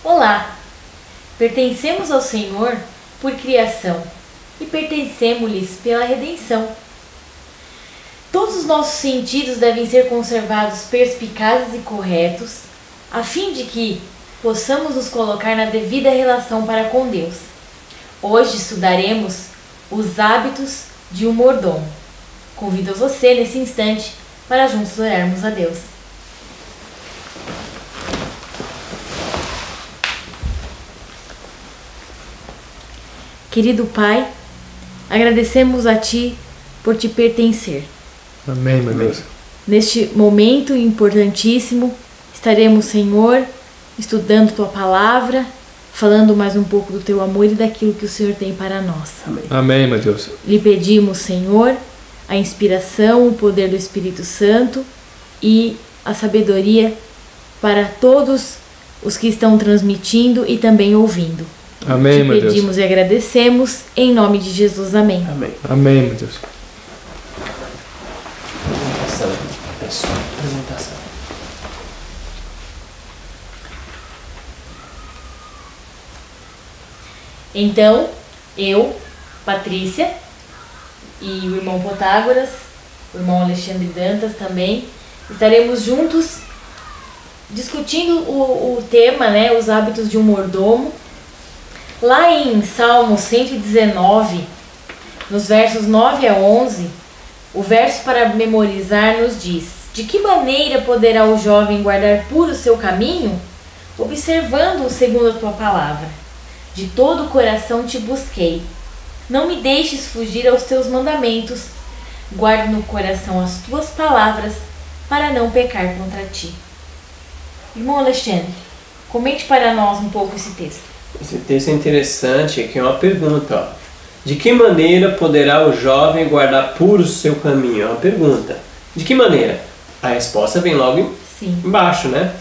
Olá! Pertencemos ao Senhor por criação e pertencemos-lhes pela redenção. Todos os nossos sentidos devem ser conservados perspicazes e corretos, a fim de que possamos nos colocar na devida relação para com Deus. Hoje estudaremos os hábitos de um mordomo. Convido você nesse instante para juntos orarmos a Deus. Querido Pai, agradecemos a Ti por te pertencer. Amém, meu Deus. Neste momento importantíssimo, estaremos, Senhor, estudando Tua Palavra, falando mais um pouco do Teu amor e daquilo que o Senhor tem para nós. Amém. Amém, meu Deus. Lhe pedimos, Senhor, a inspiração, o poder do Espírito Santo e a sabedoria para todos os que estão transmitindo e também ouvindo. Amém, meu Deus. Te pedimos e agradecemos, em nome de Jesus. Amém. Amém. Amém, meu Deus. Apresentação. Então, eu, Patrícia, e o irmão Protágoras, o irmão Alexandre Dantas também, estaremos juntos discutindo o tema, os hábitos de um mordomo. Lá em Salmo 119, nos versos 9 a 11, o verso para memorizar nos diz: de que maneira poderá o jovem guardar puro o seu caminho? Observando-o segundo a tua palavra. De todo o coração te busquei. Não me deixes fugir aos teus mandamentos. Guardo no coração as tuas palavras, para não pecar contra ti. Irmão Alexandre, comente para nós um pouco esse texto. Esse texto é interessante, que é uma pergunta. De que maneira poderá o jovem guardar puro o seu caminho? É uma pergunta. De que maneira? A resposta vem logo embaixo, né?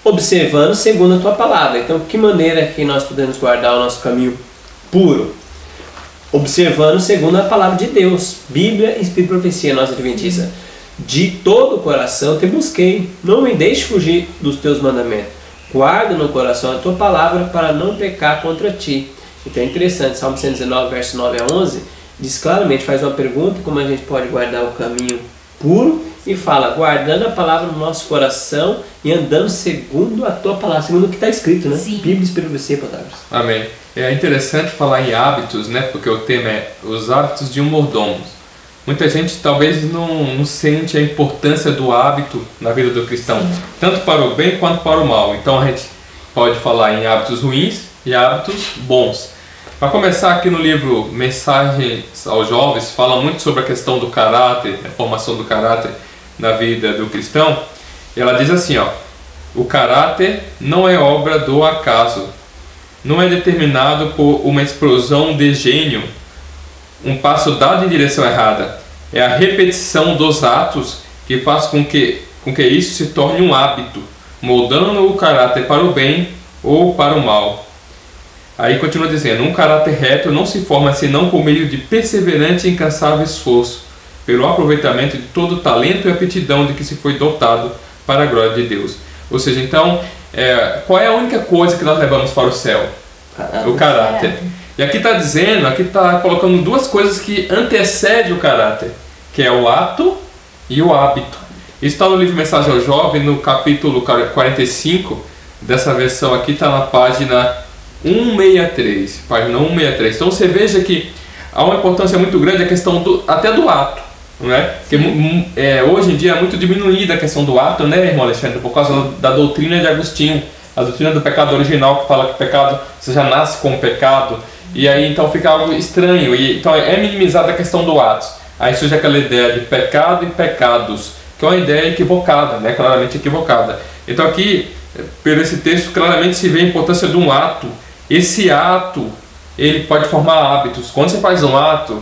Observando segundo a tua palavra. Então, de que maneira que nós podemos guardar o nosso caminho puro? Observando segundo a palavra de Deus. Bíblia, Espírito e Profecia, nossa Adventista. De todo o coração te busquei. Não me deixe fugir dos teus mandamentos. Guarda no coração a tua palavra para não pecar contra ti. Então é interessante, Salmo 119, verso 9 a 11, diz claramente, faz uma pergunta, como a gente pode guardar o caminho puro, e fala, guardando a palavra no nosso coração e andando segundo a tua palavra, segundo o que está escrito, né? Sim. Bíblia, Espírito e Profecia, palavras. Amém. É interessante falar em hábitos, né? Porque o tema é os hábitos de um mordomo. Muita gente talvez não sente a importância do hábito na vida do cristão, tanto para o bem quanto para o mal. Então a gente pode falar em hábitos ruins e hábitos bons. Para começar, aqui no livro Mensagens aos Jovens, fala muito sobre a questão do caráter, a formação do caráter na vida do cristão. E ela diz assim, o caráter não é obra do acaso, não é determinado por uma explosão de gênio, um passo dado em direção errada. É a repetição dos atos que faz com que isso se torne um hábito, moldando o caráter para o bem ou para o mal. Aí continua dizendo, um caráter reto não se forma senão por meio de perseverante e incansável esforço, pelo aproveitamento de todo o talento e aptidão de que se foi dotado para a glória de Deus. Ou seja, então, qual é a única coisa que nós levamos para o céu? O caráter. E aqui está dizendo, aqui está colocando duas coisas que antecedem o caráter, que é o ato e o hábito. Isso está no livro Mensagem ao Jovem, no capítulo 45, dessa versão aqui está na página 163, página 163. Então você veja que há uma importância muito grande a questão até do ato, não é? Porque hoje em dia é muito diminuída a questão do ato, né, irmão Alexandre, por causa da doutrina de Agostinho, a doutrina do pecado original, que fala que o pecado, você já nasce com o pecado, e aí então fica algo estranho, e então é minimizada a questão do ato. Aí surge aquela ideia de pecado e pecados, que é uma ideia equivocada, né, claramente equivocada. Então aqui, por esse texto, claramente se vê a importância de um ato. Esse ato, ele pode formar hábitos. Quando você faz um ato,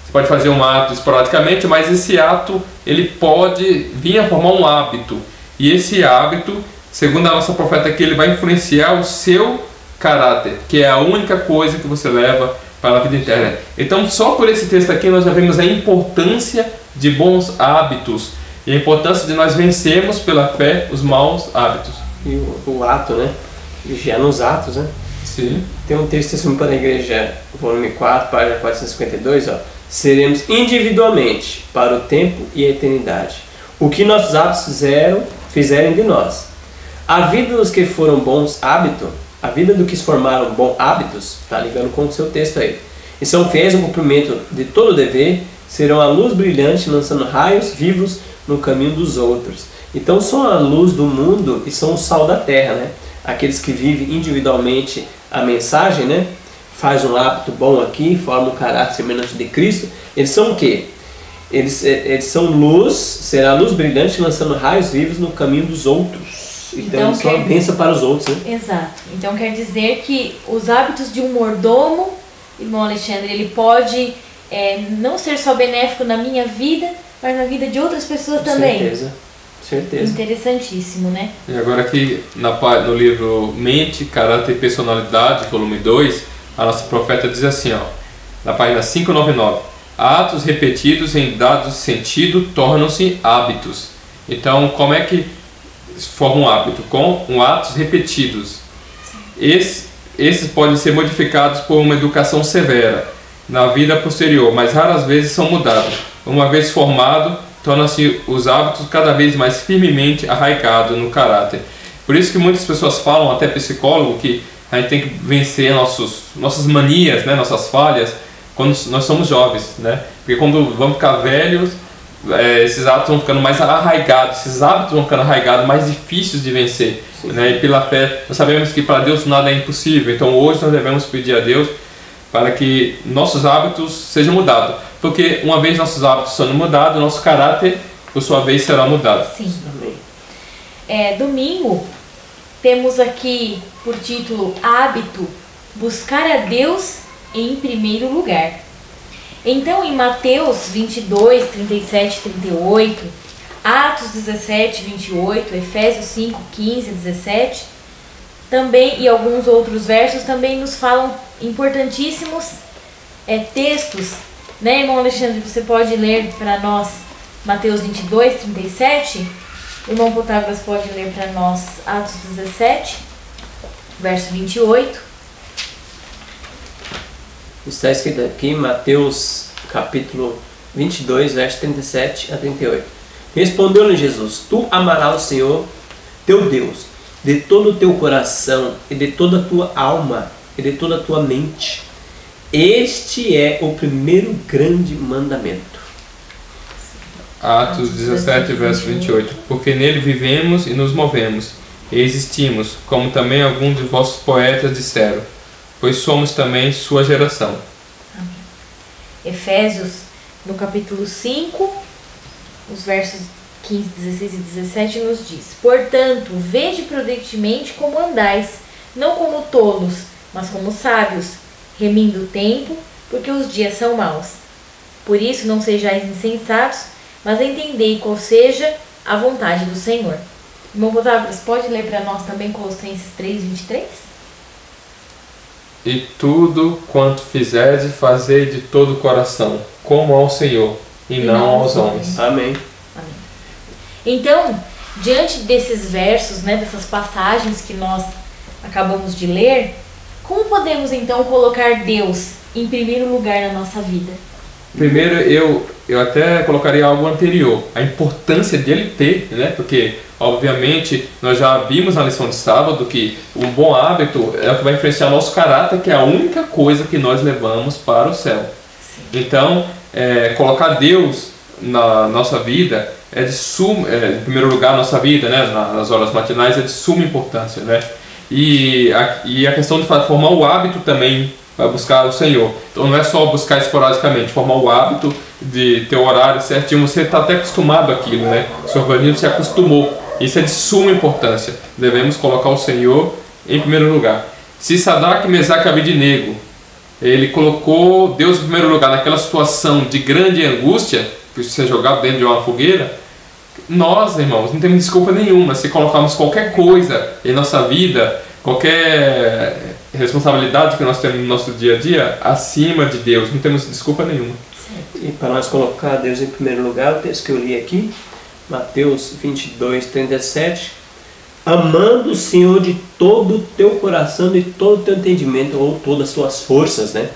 você pode fazer um ato esporadicamente, mas esse ato, ele pode vir a formar um hábito. E esse hábito, segundo a nossa profeta aqui, ele vai influenciar o seu caráter, que é a única coisa que você leva para a vida eterna. Então, só por esse texto aqui, nós já vemos a importância de bons hábitos e a importância de nós vencermos pela fé os maus hábitos. E o ato, né? Vigiar nos atos, né? Sim. Tem um texto assim para a igreja, volume 4, página 452, ó. Seremos individualmente para o tempo e a eternidade. O que nossos hábitos fizerem de nós. A vida dos que foram bons hábitos, a vida dos que formaram bons hábitos, está ligando com o seu texto aí, e são fiéis ao cumprimento de todo o dever, serão a luz brilhante lançando raios vivos no caminho dos outros. Então são a luz do mundo e são o sal da terra, né? Aqueles que vivem individualmente a mensagem, né? Faz um hábito bom aqui, forma um caráter semelhante de Cristo. Eles são o quê? Eles são luz, será a luz brilhante lançando raios vivos no caminho dos outros. Então eles são uma bênção para os outros, né? Exato. Então quer dizer que os hábitos de um mordomo, irmão Alexandre, ele pode não ser só benéfico na minha vida, mas na vida de outras pessoas também. Certeza. Interessantíssimo, né? E agora aqui no livro Mente, Caráter e Personalidade, volume 2, a nossa profeta diz assim, ó, na página 599, atos repetidos em dado sentido tornam-se hábitos. Então, como é que se forma um hábito? Com atos repetidos. Esses podem ser modificados por uma educação severa na vida posterior, mas raras vezes são mudados. Uma vez formado, tornam-se os hábitos cada vez mais firmemente arraigados no caráter. Por isso que muitas pessoas falam, até psicólogo, que a gente tem que vencer nossas manias, né, nossas falhas, quando nós somos jovens, né? Porque quando vamos ficar velhos, esses hábitos vão ficando mais arraigados, esses hábitos vão ficando arraigados, mais difíceis de vencer. Né? E pela fé, nós sabemos que para Deus nada é impossível. Então hoje nós devemos pedir a Deus para que nossos hábitos sejam mudados. Porque uma vez nossos hábitos sendo mudados, nosso caráter, por sua vez, será mudado. Sim. Domingo, temos aqui por título Hábito, buscar a Deus em primeiro lugar. Então, em Mateus 22, 37 e 38, Atos 17, 28, Efésios 5, 15 e 17, também, e alguns outros versos também nos falam importantíssimos textos. Né, irmão Alexandre, você pode ler para nós Mateus 22, 37? O irmão Protágoras pode ler para nós Atos 17, verso 28. Está escrito aqui, Mateus capítulo 22, verso 37 a 38. Respondeu-lhe Jesus, tu amarás o Senhor, teu Deus, de todo o teu coração, e de toda a tua alma, e de toda a tua mente. Este é o primeiro grande mandamento. Atos 17, verso 28. Porque nele vivemos e nos movemos, e existimos, como também alguns de vossos poetas disseram, pois somos também sua geração. Amém. Efésios, no capítulo 5, os versos 15, 16 e 17 nos diz: portanto, vede prudentemente como andais, não como tolos, mas como sábios, remindo o tempo, porque os dias são maus. Por isso não sejais insensatos, mas entendei qual seja a vontade do Senhor. Irmão Protágoras, pode ler para nós também Colossenses 3, 23? E tudo quanto fizerdes, fazei de todo o coração, como ao Senhor, e não aos homens. Amém. Amém. Então, diante desses versos, né, dessas passagens que nós acabamos de ler, como podemos então colocar Deus em primeiro lugar na nossa vida? Primeiro, eu até colocaria algo anterior, a importância dele ter, né? Porque, obviamente, nós já vimos na lição de sábado que um bom hábito é o que vai influenciar nosso caráter, que é a única coisa que nós levamos para o céu. Sim. Então, colocar Deus na nossa vida em primeiro lugar, na nossa vida, né? Nas horas matinais, é de suma importância, né? E a questão de formar o hábito também para buscar o Senhor. Então não é só buscar esporadicamente, formar o hábito de ter o horário certinho, você está até acostumado àquilo, né? O seu organismo se acostumou. Isso é de suma importância. Devemos colocar o Senhor em primeiro lugar. Se Sadraque, Mesaque e Abednego, ele colocou Deus em primeiro lugar naquela situação de grande angústia, por ser jogado dentro de uma fogueira, nós, irmãos, não temos desculpa nenhuma se colocarmos qualquer coisa em nossa vida, qualquer responsabilidade que nós temos no nosso dia a dia, acima de Deus. Não temos desculpa nenhuma. E para nós colocar Deus em primeiro lugar, o texto que eu li aqui, Mateus 22, 37, amando o Senhor de todo o teu coração, de todo o teu entendimento, ou todas as tuas forças, né?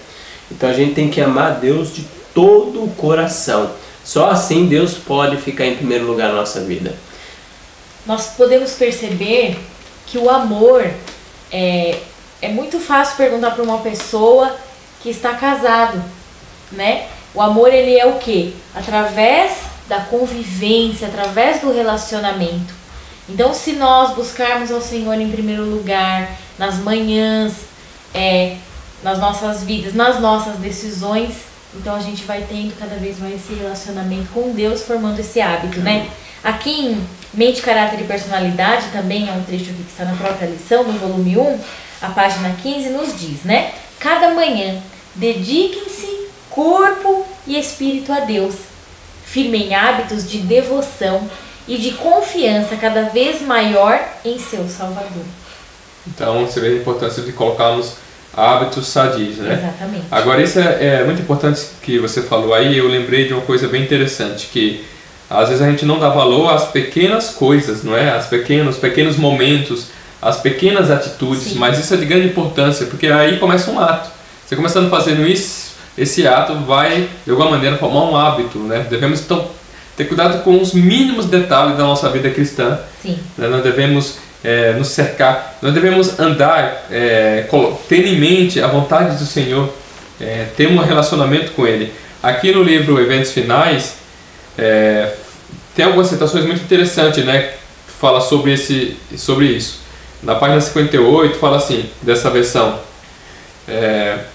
Então a gente tem que amar Deus de todo o coração. Só assim Deus pode ficar em primeiro lugar na nossa vida. Nós podemos perceber que o amor é muito fácil perguntar para uma pessoa que está casado, né? O amor, ele é o quê? Através da convivência, através do relacionamento. Então, se nós buscarmos ao Senhor em primeiro lugar, nas manhãs, nas nossas vidas, nas nossas decisões, então a gente vai tendo cada vez mais esse relacionamento com Deus, formando esse hábito, né? Aqui em Mente, Caráter e Personalidade, também é um trecho aqui que está na própria lição, no volume 1, a página 15, nos diz, né? Cada manhã, dediquem-se corpo e espírito a Deus, firmem hábitos de devoção e de confiança cada vez maior em seu Salvador. Então, você vê a importância de colocarmos hábitos sadios, né? Exatamente. Agora, isso é muito importante que você falou aí. Eu lembrei de uma coisa bem interessante, que às vezes a gente não dá valor às pequenas coisas, não é? Os pequenos momentos, as pequenas atitudes. Sim. Mas isso é de grande importância, porque aí começa um ato. Você começando fazendo isso, esse ato vai, de alguma maneira, formar um hábito, né? Devemos, então, ter cuidado com os mínimos detalhes da nossa vida cristã. Sim. Né? Nós devemos nos cercar, nós devemos andar, tendo em mente a vontade do Senhor, ter um relacionamento com Ele. Aqui no livro Eventos Finais, tem algumas citações muito interessantes, né, que fala sobre isso. Na página 58 fala assim, dessa versão: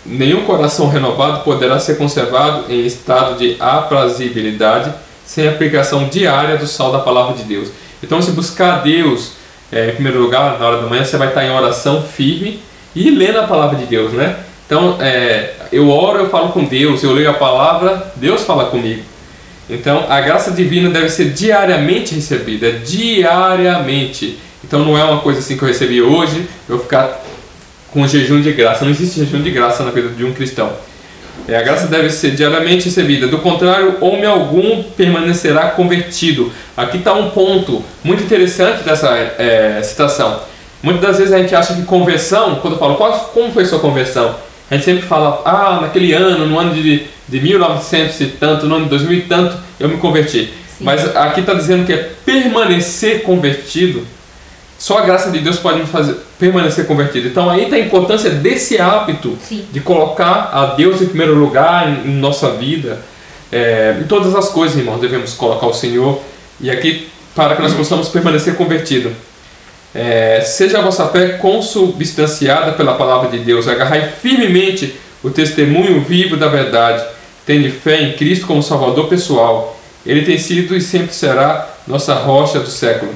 nenhum coração renovado poderá ser conservado em estado de aprazibilidade sem a aplicação diária do sal da palavra de Deus. Então, se buscar a Deus, em primeiro lugar, na hora da manhã, você vai estar em oração firme e lendo a palavra de Deus, né? Então, eu oro, eu falo com Deus, eu leio a palavra, Deus fala comigo. Então, a graça divina deve ser diariamente recebida, diariamente. Então, não é uma coisa assim que eu recebi hoje, eu vou ficar com jejum de graça. Não existe jejum de graça na vida de um cristão. A graça deve ser diariamente recebida, do contrário, homem algum permanecerá convertido. Aqui está um ponto muito interessante dessa citação. Muitas das vezes a gente acha que conversão, quando eu falo, como foi sua conversão? A gente sempre fala, naquele ano, no ano de 1900 e tanto, no ano de 2000 e tanto, eu me converti. Sim. Mas aqui está dizendo que é permanecer convertido. Só a graça de Deus pode nos fazer permanecer convertido. Então aí está a importância desse hábito. Sim. De colocar a Deus em primeiro lugar em nossa vida. Em todas as coisas, irmãos, devemos colocar o Senhor. E aqui, para que nós possamos permanecer convertido. Seja a vossa fé consubstanciada pela palavra de Deus. Agarrai firmemente o testemunho vivo da verdade. Tende fé em Cristo como Salvador pessoal. Ele tem sido e sempre será nossa rocha do século.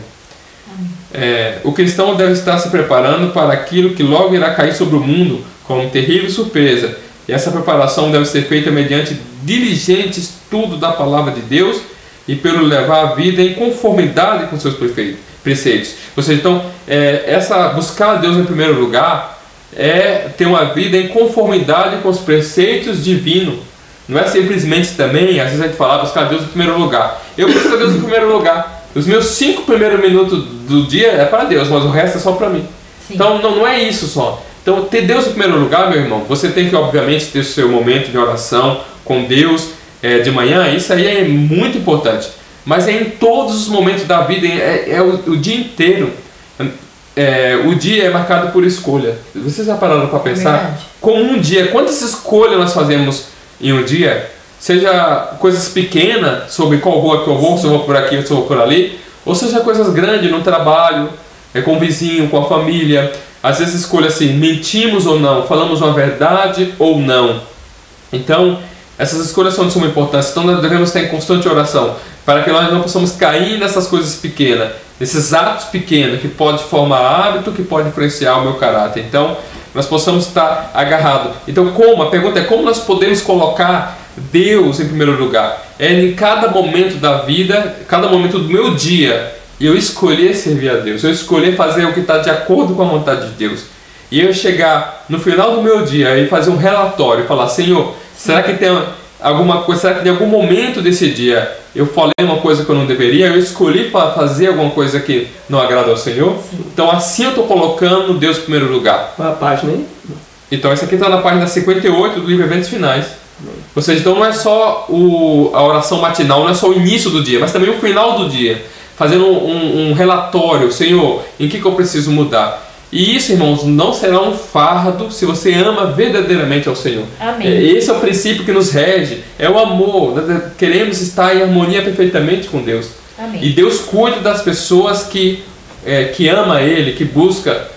O cristão deve estar se preparando para aquilo que logo irá cair sobre o mundo como terrível surpresa. E essa preparação deve ser feita mediante diligente estudo da palavra de Deus e pelo levar a vida em conformidade com seus preceitos. Ou seja, então, buscar a Deus em primeiro lugar é ter uma vida em conformidade com os preceitos divinos. Não é simplesmente também, às vezes a gente fala, buscar a Deus em primeiro lugar. Eu busco a Deus em primeiro lugar. Os meus 5 primeiros minutos do dia é para Deus, mas o resto é só para mim. Sim. Então não é isso só. Então ter Deus em primeiro lugar, meu irmão, você tem que obviamente ter o seu momento de oração com Deus de manhã, isso aí é muito importante. Mas é em todos os momentos da vida, o dia inteiro. O dia é marcado por escolha. Vocês já pararam para pensar? Como um dia, quantas escolhas nós fazemos em um dia? Seja coisas pequenas, sobre qual rua que eu vou, se eu vou por aqui ou se eu vou por ali, ou seja coisas grandes no trabalho, com o vizinho, com a família. Às vezes escolha assim, mentimos ou não, falamos uma verdade ou não. Então, essas escolhas são de suma importância. Então nós devemos estar em constante oração, para que nós não possamos cair nessas coisas pequenas, nesses atos pequenos, que pode formar hábito, que pode influenciar o meu caráter. Então, nós possamos estar agarrados. Então, a pergunta é como nós podemos colocar Deus em primeiro lugar? Em cada momento da vida, cada momento do meu dia, eu escolher servir a Deus, eu escolher fazer o que está de acordo com a vontade de Deus. E eu chegar no final do meu dia e fazer um relatório e falar, Senhor, será que alguma coisa, será que em algum momento desse dia eu falei uma coisa que eu não deveria, eu escolhi para fazer alguma coisa que não agrada ao Senhor? Sim. Então assim eu estou colocando Deus em primeiro lugar. Qual a página aí? Então essa aqui está na página 58 do livro Eventos Finais. Ou seja, então não é só a oração matinal, não é só o início do dia, mas também o final do dia, fazendo um relatório, Senhor, em que eu preciso mudar. E isso, irmãos, não será um fardo se você ama verdadeiramente ao Senhor. Amém. Esse é o princípio que nos rege, é o amor. Queremos estar em harmonia perfeitamente com Deus. Amém. E Deus cuida das pessoas que ama Ele, que busca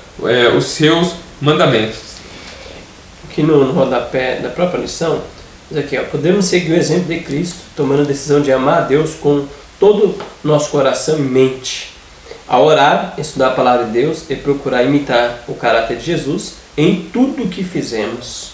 os seus mandamentos. Aqui no rodapé da própria lição, diz aqui, podemos seguir o exemplo de Cristo, tomando a decisão de amar a Deus com todo o nosso coração e mente. A orar, estudar a palavra de Deus e procurar imitar o caráter de Jesus em tudo o que fizemos.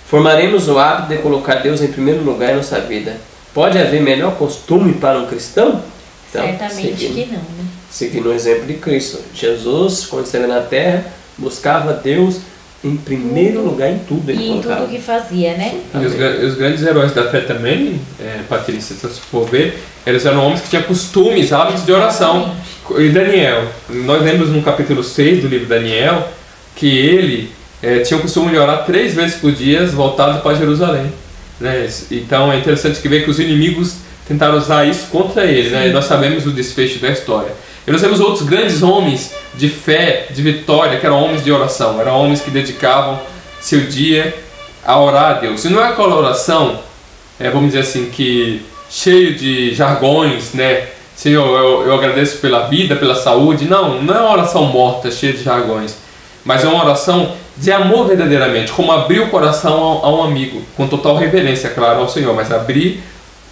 Formaremos o hábito de colocar Deus em primeiro lugar em nossa vida. Pode haver melhor costume para um cristão? Então, certamente que não, né? Seguindo o exemplo de Cristo. Jesus, quando esteve na terra, buscava Deus em primeiro lugar em tudo. E em tudo que fazia, né? E os grandes heróis da fé também, Patrícia, se você for ver, eles eram homens que tinham costumes, hábitos de oração. E Daniel, nós lemos no capítulo 6 do livro Daniel, que ele tinha o costume de orar 3 vezes por dia voltado para Jerusalém, né? Então é interessante que ver que os inimigos tentaram usar isso contra ele, né? E nós sabemos o desfecho da história. E nós temos outros grandes homens de fé, de vitória, que eram homens de oração, eram homens que dedicavam seu dia a orar a Deus. E não é aquela oração, vamos dizer assim, que cheio de jargões, né? Senhor, eu agradeço pela vida, pela saúde. Não é uma oração morta, cheia de jargões, mas é uma oração de amor verdadeiramente, como abrir o coração a um amigo, com total reverência, claro, ao Senhor, mas abrir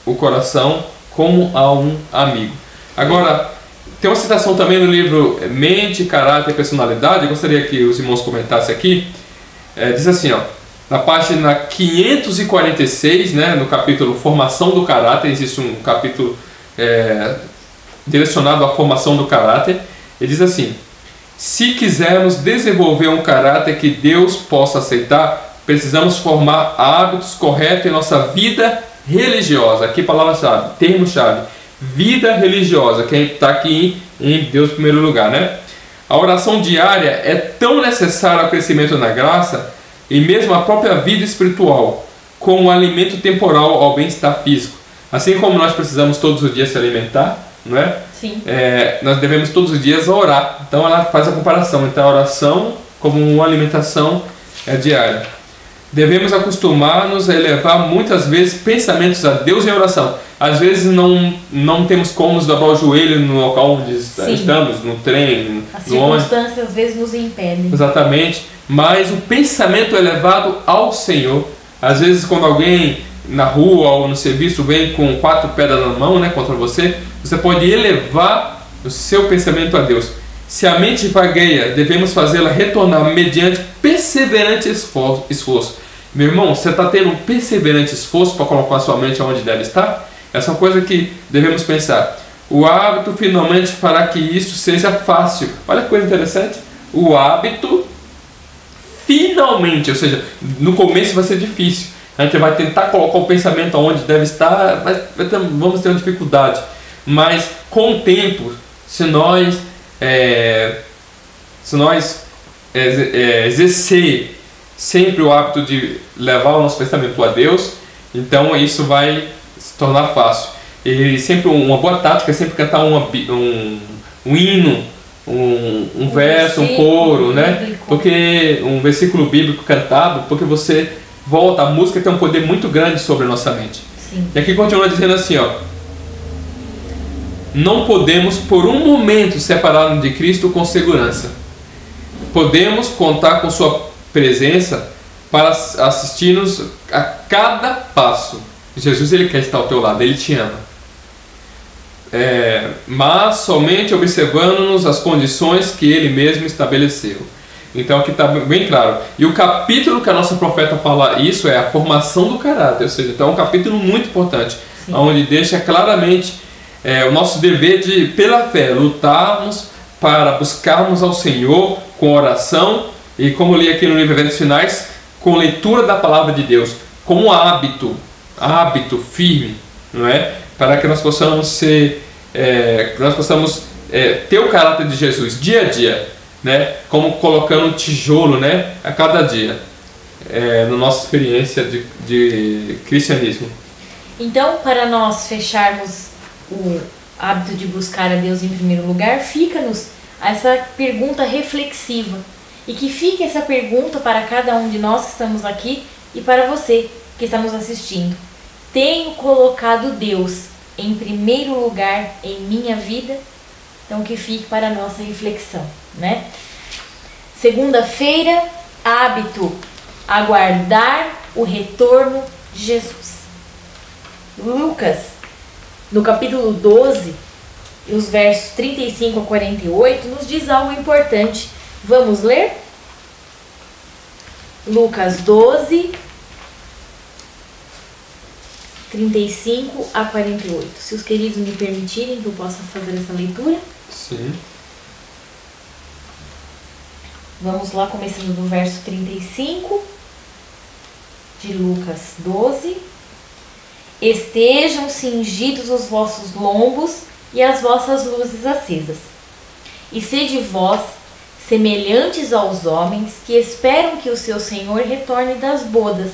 o coração como a um amigo. Agora, tem uma citação também no livro Mente, Caráter e Personalidade, eu gostaria que os irmãos comentassem aqui. Diz assim, na página 546, né, no capítulo Formação do Caráter, existe um capítulo direcionado à formação do caráter. Ele diz assim: se quisermos desenvolver um caráter que Deus possa aceitar, precisamos formar hábitos corretos em nossa vida religiosa. Aqui palavra-chave, termo-chave, vida religiosa, que está aqui em Deus em primeiro lugar, né? A oração diária é tão necessária ao crescimento na graça e mesmo à própria vida espiritual, como um alimento temporal ao bem-estar físico. Assim como nós precisamos todos os dias se alimentar, não é? Sim. Nós devemos todos os dias orar. Então ela faz a comparação entre a oração como uma alimentação diária. Devemos acostumar-nos a elevar muitas vezes pensamentos a Deus em oração. Às vezes não temos como nos dobrar o joelho no local onde estamos, no trem, no ônibus. As circunstâncias às vezes nos impedem. Exatamente. Mas o pensamento elevado ao Senhor. Às vezes quando alguém na rua ou no serviço vem com 4 pedras na mão, né, contra você, você pode elevar o seu pensamento a Deus. Se a mente vagueia, devemos fazê-la retornar mediante perseverante esforço. Meu irmão, você está tendo um perseverante esforço para colocar a sua mente onde deve estar? Essa é uma coisa que devemos pensar. O hábito finalmente fará que isso seja fácil. Olha que coisa interessante. O hábito finalmente, ou seja, no começo vai ser difícil. A gente vai tentar colocar o pensamento onde deve estar, mas vamos ter uma dificuldade. Mas com o tempo, se nós exercer sempre o hábito de levar o nosso pensamento a Deus, então isso vai se tornar fácil. E sempre uma boa tática é sempre cantar um hino, um verso, um coro, né? Porque um versículo bíblico cantado, porque você volta, a música tem um poder muito grande sobre a nossa mente. Sim. E aqui continua dizendo assim, não podemos por um momento separar-nos de Cristo com segurança. Podemos contar com sua presença para assistir-nos a cada passo. Jesus, ele quer estar ao teu lado, ele te ama. Mas somente observando-nos as condições que ele mesmo estabeleceu. Então aqui está bem claro. E o capítulo que a nossa profeta fala isso é a formação do caráter. Ou seja, então é um capítulo muito importante. Sim. Onde deixa claramente o nosso dever de, pela fé, lutarmos para buscarmos ao Senhor com oração e, como li aqui no livro Eventos Finais, com leitura da palavra de Deus, como hábito. hábito firme, não é? Para que nós possamos ter o caráter de Jesus dia a dia, né? Como colocando um tijolo, né? A cada dia, na nossa experiência de cristianismo. Então, para nós fecharmos o hábito de buscar a Deus em primeiro lugar, fica-nos essa pergunta reflexiva. E que fique essa pergunta para cada um de nós que estamos aqui e para você que está nos assistindo. Tenho colocado Deus em primeiro lugar em minha vida? Então que fique para a nossa reflexão, né? Segunda-feira, hábito, aguardar o retorno de Jesus. Lucas, no capítulo 12, os versos 35 a 48, nos diz algo importante. Vamos ler? Lucas 12, 35 a 48. Se os queridos me permitirem que eu possa fazer essa leitura. Sim. Vamos lá, começando do verso 35 de Lucas 12. Estejam cingidos os vossos lombos e as vossas luzes acesas. E sede vós semelhantes aos homens que esperam que o seu Senhor retorne das bodas,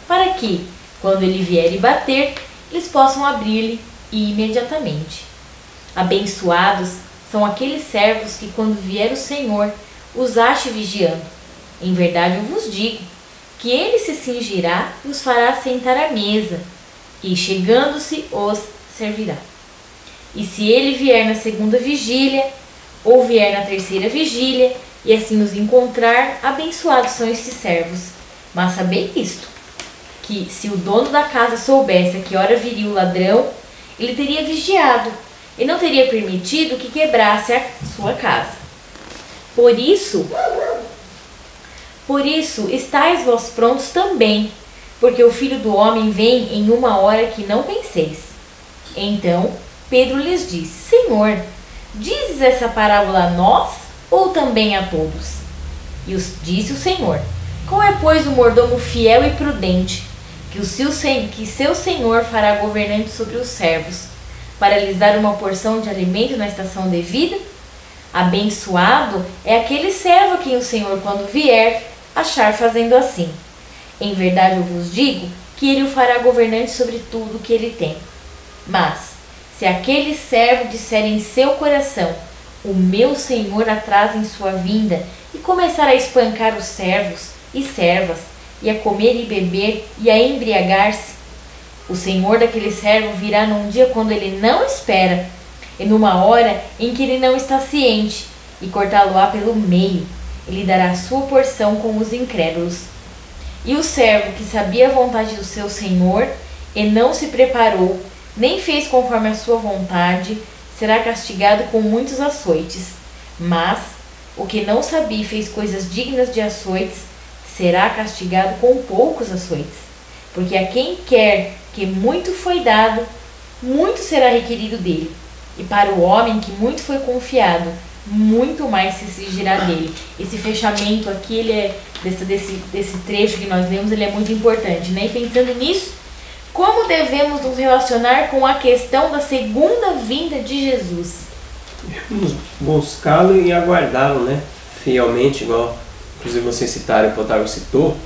para que, quando ele vier e bater, eles possam abrir-lhe imediatamente. Abençoados são aqueles servos que, quando vier o Senhor, os ache vigiando. Em verdade eu vos digo que ele se cingirá e os fará sentar à mesa, e, chegando-se, os servirá. E se ele vier na segunda vigília, ou vier na terceira vigília, e assim nos encontrar, abençoados são estes servos. Mas sabei isto, que se o dono da casa soubesse a que hora viria o ladrão, ele teria vigiado, e não teria permitido que quebrasse a sua casa. Por isso, estais vós prontos também, porque o Filho do Homem vem em uma hora que não penseis. Então Pedro lhes disse: Senhor, dizes essa parábola a nós ou também a todos? E disse o Senhor: Qual é, pois, o mordomo fiel e prudente, que seu senhor fará governante sobre os servos, para lhes dar uma porção de alimento na estação devida? Abençoado é aquele servo a quem o Senhor, quando vier, achar fazendo assim. Em verdade eu vos digo que ele o fará governante sobre tudo o que ele tem. Mas, se aquele servo disser em seu coração: o meu Senhor atrasa em sua vinda, e começar a espancar os servos e servas, e a comer e beber, e a embriagar-se, o Senhor daquele servo virá num dia quando ele não espera, e numa hora em que ele não está ciente, e cortá-lo-á pelo meio, e lhe dará a sua porção com os incrédulos. E o servo que sabia a vontade do seu Senhor, e não se preparou, nem fez conforme a sua vontade, será castigado com muitos açoites. Mas o que não sabia e fez coisas dignas de açoites, será castigado com poucos açoites. Porque a quem quer que muito foi dado, muito será requerido dele. E para o homem que muito foi confiado, muito mais se exigirá dele. Esse fechamento aqui, ele é desse trecho que nós lemos, ele é muito importante, né? E pensando nisso, como devemos nos relacionar com a questão da segunda vinda de Jesus? Devemos buscá-lo e aguardá-lo, né? Fielmente, igual inclusive vocês citaram, o Potágio citou,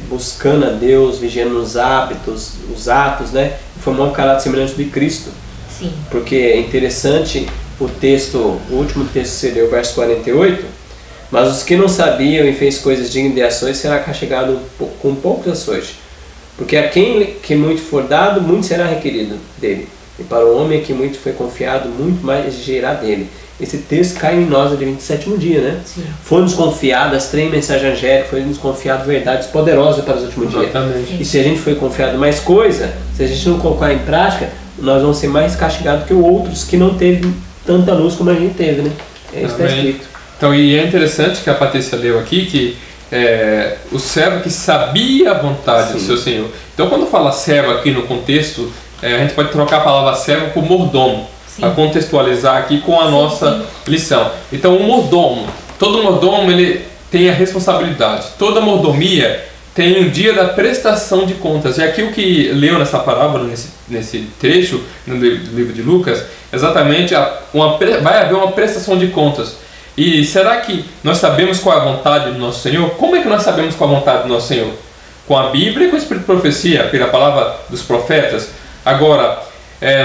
buscando a Deus, vigiando os hábitos, os atos, né? Formando um caráter semelhante de Cristo. Sim. Porque é interessante o último texto seria o verso 48, mas os que não sabiam e fez coisas dignas de ações será castigado com poucos açoites. Porque a quem que muito for dado, muito será requerido dele. E para o homem que muito foi confiado, muito mais exigirá dele. Esse texto cai em nós no 27º dia, né? Sim. Foi-nos confiado as 3 mensagens angélicas, foi-nos confiado verdades poderosas para os últimos dias. E se a gente foi confiado mais coisa, se a gente não colocar em prática, nós vamos ser mais castigados que outros que não teve tanta luz como a gente teve, né? É isso que está escrito. Então, e é interessante que a Patrícia leu aqui que o servo que sabia a vontade do seu Senhor. Então, quando fala servo aqui no contexto, a gente pode trocar a palavra servo por mordomo, para contextualizar aqui com a nossa lição. Então, o mordomo, todo mordomo ele tem a responsabilidade. Toda mordomia tem o dia da prestação de contas. E aqui o que leu nessa parábola, nesse trecho no livro de Lucas, exatamente vai haver uma prestação de contas. E será que nós sabemos qual é a vontade do nosso Senhor? Como é que nós sabemos qual é a vontade do nosso Senhor? Com a Bíblia e com o Espírito de Profecia, pela palavra dos profetas. Agora,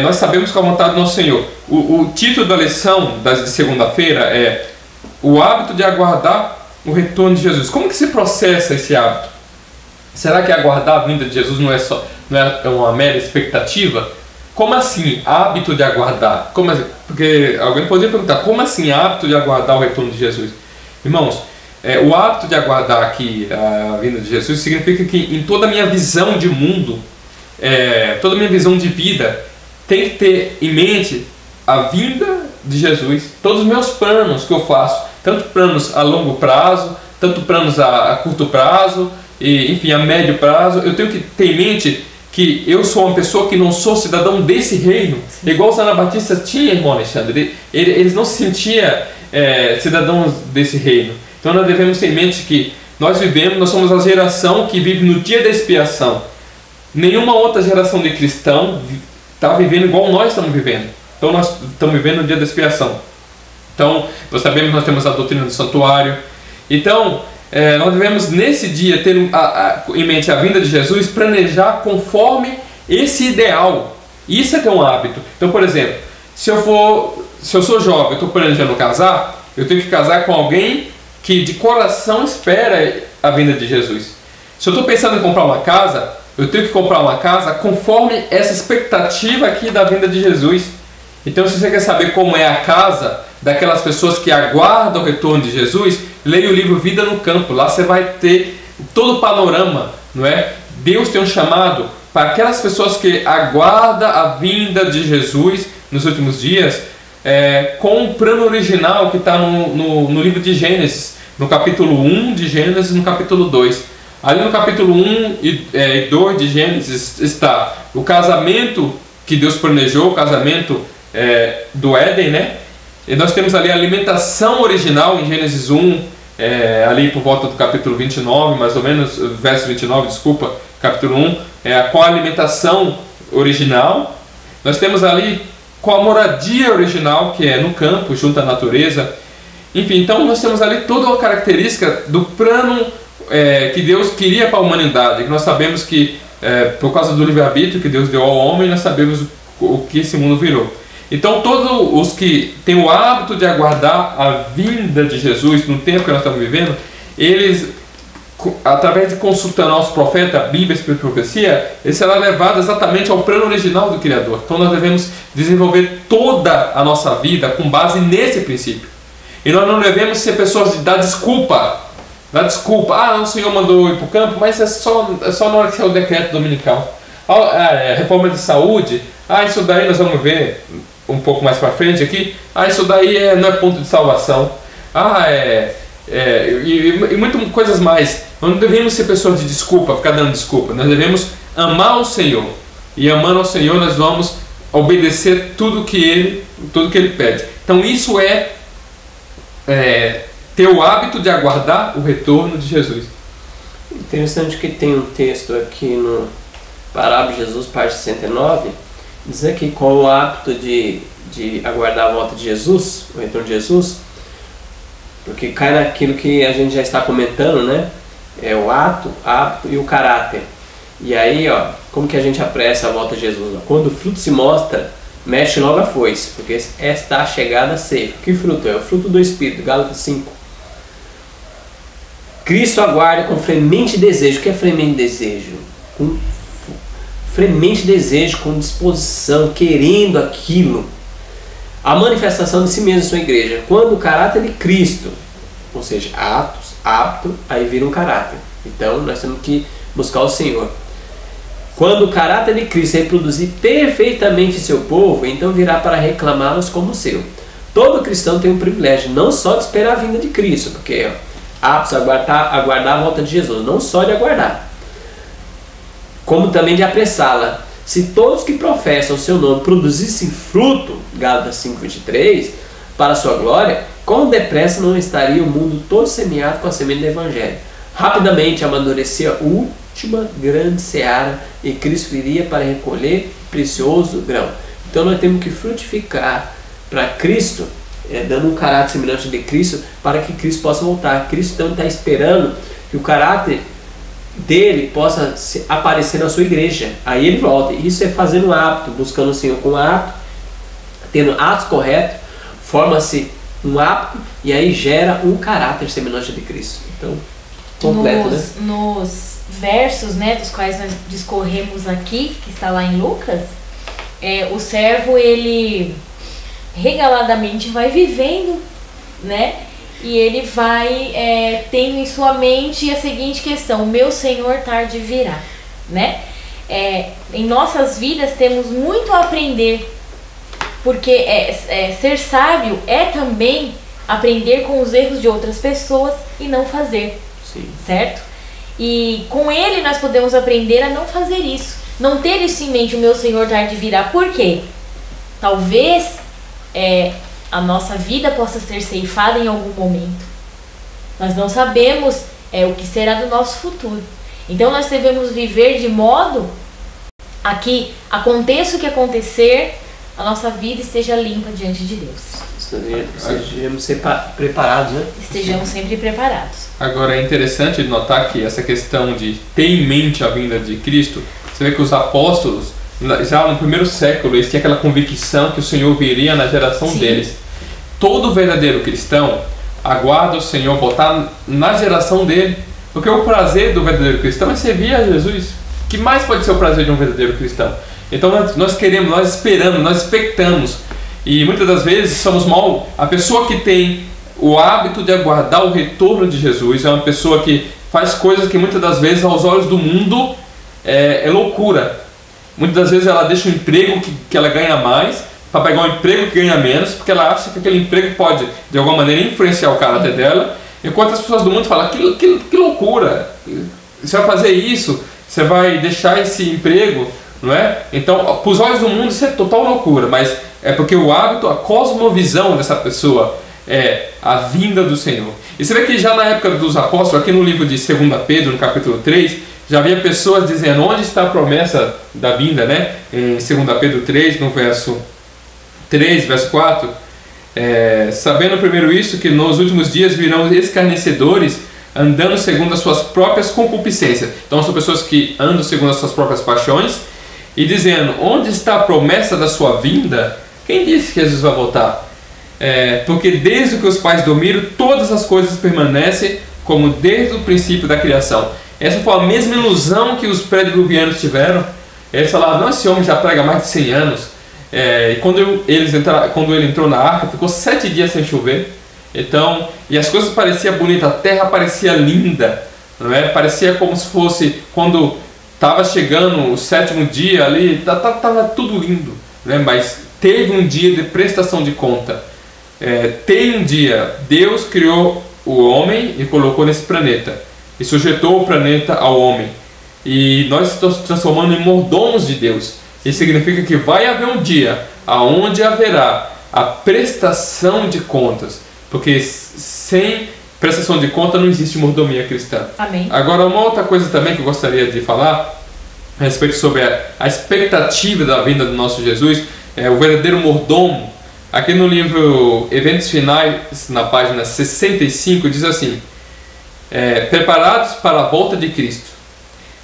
nós sabemos qual é a vontade do nosso Senhor. O título da lição de segunda-feira é o hábito de aguardar o retorno de Jesus. Como que se processa esse hábito? Será que aguardar a vinda de Jesus não é uma mera expectativa? Como assim hábito de aguardar? Porque alguém poderia perguntar, como assim hábito de aguardar o retorno de Jesus? Irmãos, o hábito de aguardar aqui a vinda de Jesus significa que em toda a minha visão de mundo, toda a minha visão de vida, tem que ter em mente a vinda de Jesus. Todos os meus planos que eu faço, tanto planos a longo prazo, tanto planos a curto prazo, e, enfim, a médio prazo, eu tenho que ter em mente que eu sou uma pessoa que não sou cidadão desse reino. Sim. Igual os anabatistas tinham, irmão Alexandre, eles não se sentiam cidadãos desse reino. Então nós devemos ter em mente que nós somos a geração que vive no dia da expiação. Nenhuma outra geração de cristão está vivendo igual nós estamos vivendo. Então nós estamos vivendo no dia da expiação. Então nós sabemos que nós temos a doutrina do santuário. Então nós devemos nesse dia ter em mente a vinda de Jesus, planejar conforme esse ideal. Isso é ter um hábito. Então, por exemplo, se eu sou jovem, eu estou planejando casar, eu tenho que casar com alguém que de coração espera a vinda de Jesus. Se eu estou pensando em comprar uma casa, eu tenho que comprar uma casa conforme essa expectativa aqui da vinda de Jesus. Então, se você quer saber como é a casa daquelas pessoas que aguardam o retorno de Jesus, leia o livro Vida no Campo. Lá você vai ter todo o panorama, não é? Deus tem um chamado para aquelas pessoas que aguardam a vinda de Jesus nos últimos dias, com o plano original que está no livro de Gênesis, no capítulo 1 de Gênesis, no capítulo 2. Ali no capítulo 1 e 2 de Gênesis está o casamento que Deus planejou, o casamento do Éden, né? E nós temos ali a alimentação original em Gênesis 1, ali por volta do capítulo 29, mais ou menos, verso 29, desculpa, capítulo 1, com a alimentação original. Nós temos ali com a moradia original, que é no campo, junto à natureza. Enfim, então nós temos ali toda a característica do plano que Deus queria para a humanidade. Que nós sabemos que, por causa do livre-arbítrio que Deus deu ao homem, nós sabemos o que esse mundo virou. Então todos os que têm o hábito de aguardar a vinda de Jesus no tempo que nós estamos vivendo, eles, através de consultando os profetas, a Bíblia, a Espírito de Profecia, eles serão levados exatamente ao plano original do Criador. Então nós devemos desenvolver toda a nossa vida com base nesse princípio. E nós não devemos ser pessoas de dar desculpa. O Senhor mandou ir para o campo, mas é só na hora que sair o decreto dominical. Reforma de saúde, isso daí nós vamos ver um pouco mais para frente aqui. Isso daí não é ponto de salvação. E muitas coisas mais. Nós não devemos ser pessoas de desculpa, ficar dando desculpa. Nós devemos amar o Senhor. E amando ao Senhor nós vamos obedecer tudo que Ele pede. Então isso ter o hábito de aguardar o retorno de Jesus. Interessante que tem um texto aqui no Parábola de Jesus, parte 69, diz aqui qual o hábito de aguardar a volta de Jesus, o retorno de Jesus, porque cai naquilo que a gente já está comentando, né? É o hábito e o caráter. E aí, como que a gente apressa a volta de Jesus? Quando o fruto se mostra, mexe logo a foice, porque está a chegada a ceifa. Que fruto é? O fruto do Espírito, Gálatas 5. Cristo aguarda com fremente desejo. O que é fremente desejo? Com fremente desejo, com disposição, querendo aquilo. A manifestação de si mesmo em sua igreja. Quando o caráter de Cristo, ou seja, apto, aí vira um caráter. Então nós temos que buscar o Senhor. Quando o caráter de Cristo reproduzir perfeitamente seu povo, então virá para reclamá-los como seu. Todo cristão tem um privilégio, não só de esperar a vinda de Cristo, porque aptos a aguardar a volta de Jesus, não só de aguardar, como também de apressá-la. Se todos que professam o seu nome produzissem fruto, Gálatas 5:23, para a sua glória, quão depressa não estaria o mundo todo semeado com a semente do Evangelho. rapidamente amadurecia a última grande seara e Cristo viria para recolher precioso grão. Então nós temos que frutificar para Cristo, dando um caráter semelhante de Cristo, para que Cristo possa voltar. Cristo então está esperando que o caráter dele possa aparecer na sua igreja. Aí ele volta. Isso é fazendo hábito, buscando o Senhor com hábito, tendo atos corretos, forma-se um hábito e aí gera um caráter semelhante de Cristo. Então, completo, nos versos, né, dos quais nós discorremos aqui, que está lá em Lucas, o servo, ele regaladamente vai vivendo, né, e ele vai tendo em sua mente a seguinte questão: o meu Senhor tarde virá, né? Em nossas vidas temos muito a aprender, porque ser sábio é também aprender com os erros de outras pessoas e não fazer. Sim. Certo? E com ele nós podemos aprender a não fazer isso, não ter isso em mente: o meu Senhor tarde virá. Por quê? Talvez a nossa vida possa ser ceifada em algum momento. Nós não sabemos o que será do nosso futuro. Então nós devemos viver de modo a que aconteça o que acontecer, a nossa vida esteja limpa diante de Deus. Estejamos preparados, né? Estejamos sempre preparados. Agora é interessante notar que essa questão de ter em mente a vinda de Cristo, você vê que os apóstolos, já no primeiro século, eles tinham aquela convicção que o Senhor viria na geração Sim. deles. Todo verdadeiro cristão aguarda o Senhor voltar na geração dele, porque o prazer do verdadeiro cristão é servir a Jesus. O que mais pode ser o prazer de um verdadeiro cristão? Então nós queremos, nós esperamos, nós expectamos. E muitas das vezes somos mal. A pessoa que tem o hábito de aguardar o retorno de Jesus é uma pessoa que faz coisas que muitas das vezes aos olhos do mundo é loucura. Muitas das vezes ela deixa um emprego que ela ganha mais para pegar um emprego que ganha menos, porque ela acha que aquele emprego pode de alguma maneira influenciar o caráter dela, enquanto as pessoas do mundo falam: que loucura, você vai fazer isso, você vai deixar esse emprego, não é? Então, para os olhos do mundo isso é total loucura, mas é porque o hábito, a cosmovisão dessa pessoa é a vinda do Senhor. E você vê que já na época dos apóstolos, aqui no livro de 2 Pedro, no capítulo 3, já havia pessoas dizendo: onde está a promessa da vinda, né? Em 2 Pedro 3, no verso 3, verso 4, sabendo primeiro isso, que nos últimos dias virão escarnecedores, andando segundo as suas próprias concupiscências. Então são pessoas que andam segundo as suas próprias paixões, e dizendo: onde está a promessa da sua vinda? Quem disse que Jesus vai voltar? Porque desde que os pais dormiram, todas as coisas permanecem como desde o princípio da criação. Essa foi a mesma ilusão que os pré-diluvianos tiveram. Eles falavam: não, esse homem já prega mais de 100 anos. E quando ele entrou na arca, ficou 7 dias sem chover. Então, e as coisas pareciam bonitas, a terra parecia linda, não é? Parecia como se fosse quando estava chegando o 7º dia ali, estava tudo lindo, né? Mas teve um dia de prestação de conta. Tem um dia, Deus criou o homem e colocou nesse planeta, e sujeitou o planeta ao homem, e nós estamos transformando em mordomos de Deus. Isso significa que vai haver um dia aonde haverá a prestação de contas, porque sem prestação de conta não existe mordomia cristã. Amém. Agora, uma outra coisa também que eu gostaria de falar a respeito sobre a expectativa da vinda do nosso Jesus, o verdadeiro mordomo. Aqui no livro Eventos Finais, na página 65, diz assim: preparados para a volta de Cristo.